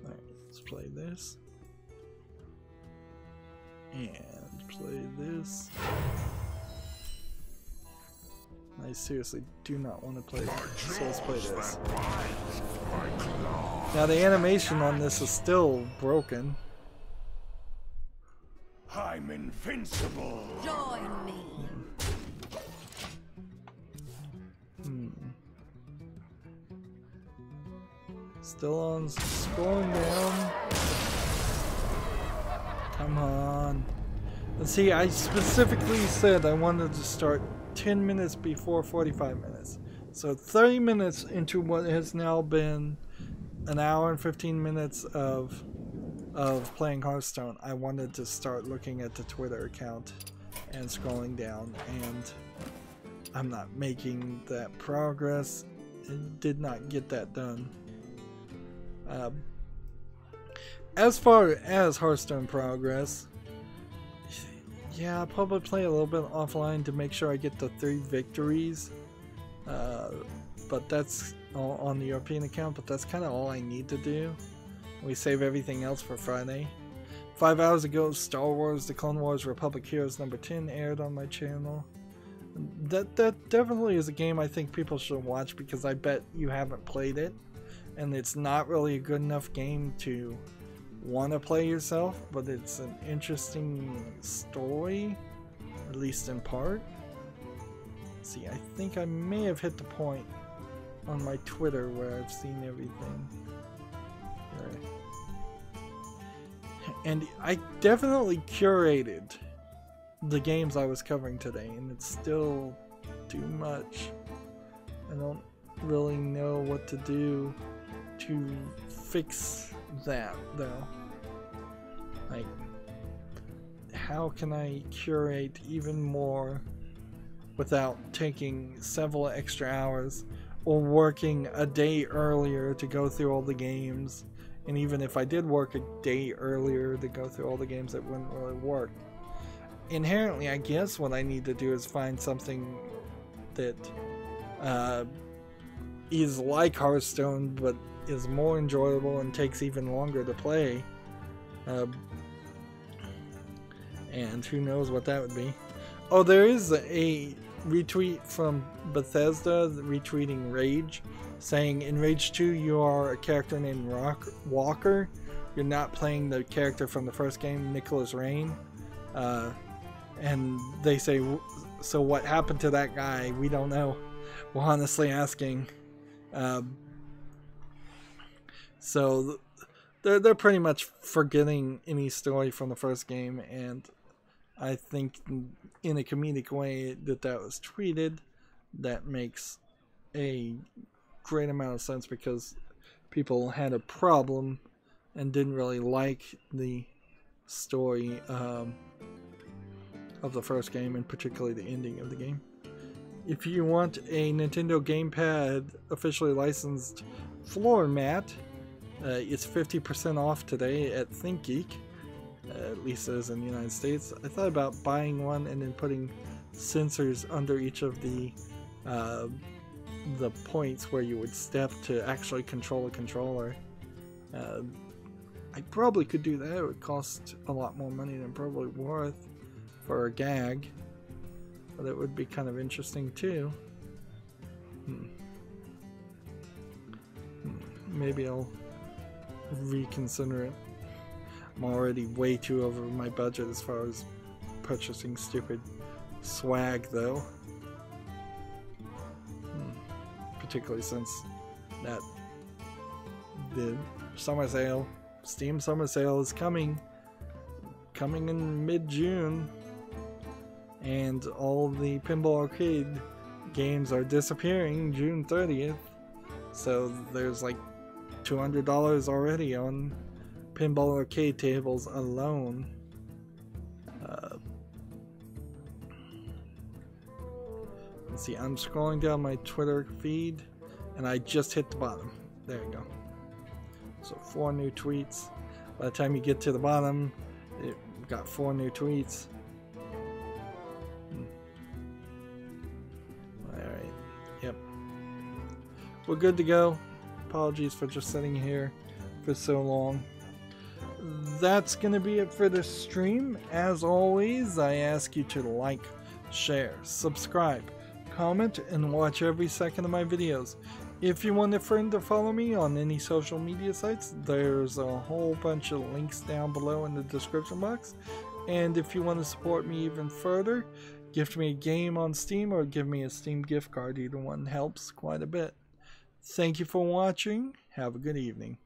Alright, let's play this. And play this. I seriously do not want to play that, so let's play this. Now the animation on this is still broken. I'm invincible. Join me. Still on, scrolling down. Come on. And see, I specifically said I wanted to start 10 minutes before 45 minutes. So 30 minutes into what has now been an hour and 15 minutes of playing Hearthstone, I wanted to start looking at the Twitter account and scrolling down, and I'm not making that progress. It did not get that done. As far as Hearthstone progress, yeah, I'll probably play a little bit offline to make sure I get the 3 victories. But that's all on the European account, but that's kind of all I need to do. We save everything else for Friday. 5 hours ago, Star Wars The Clone Wars Republic Heroes number 10 aired on my channel. That definitely is a game I think people should watch, because I bet you haven't played it. And it's not really a good enough game to want to play yourself, but it's an interesting story, at least in part. See, I think I may have hit the point on my Twitter where I've seen everything. Right. And I definitely curated the games I was covering today, and it's still too much. I don't really know what to do to fix that, though. Like, how can I curate even more without taking several extra hours or working a day earlier to go through all the games? And even if I did work a day earlier to go through all the games, it wouldn't really work. Inherently, I guess what I need to do is find something that is like Hearthstone, but is more enjoyable and takes even longer to play. And who knows what that would be. Oh, there is a retweet from Bethesda retweeting Rage, saying in Rage 2 you are a character named Walker. You're not playing the character from the first game, Nicholas Rain. And they say, so what happened to that guy? We don't know. We're honestly asking. So they're pretty much forgetting any story from the first game, and I think in a comedic way that was tweeted, that makes a great amount of sense, because people had a problem and didn't really like the story of the first game, and particularly the ending of the game. If you want a Nintendo Gamepad officially licensed floor mat, it's 50% off today at ThinkGeek. At least it is in the United States. I thought about buying one and then putting sensors under each of the the points where you would step to actually control a controller. I probably could do that. It would cost a lot more money than probably worth for a gag, but it would be kind of interesting too. Maybe I'll reconsider it. I'm already way too over my budget as far as purchasing stupid swag though. Particularly since that the summer sale, Steam summer sale is coming in mid-June, and all the Pinball Arcade games are disappearing June 30th, so there's like $200 already on Pinball Arcade tables alone. Let's see, I'm scrolling down my Twitter feed and I just hit the bottom. There you go. So 4 new tweets. By the time you get to the bottom, it got 4 new tweets. Alright, yep. We're good to go. Apologies for just sitting here for so long. That's going to be it for this stream. As always, I ask you to like, share, subscribe, comment, and watch every second of my videos. If you want a friend to follow me on any social media sites, there's a whole bunch of links down below in the description box. And if you want to support me even further, gift me a game on Steam or give me a Steam gift card. Either one helps quite a bit. Thank you for watching. Have a good evening.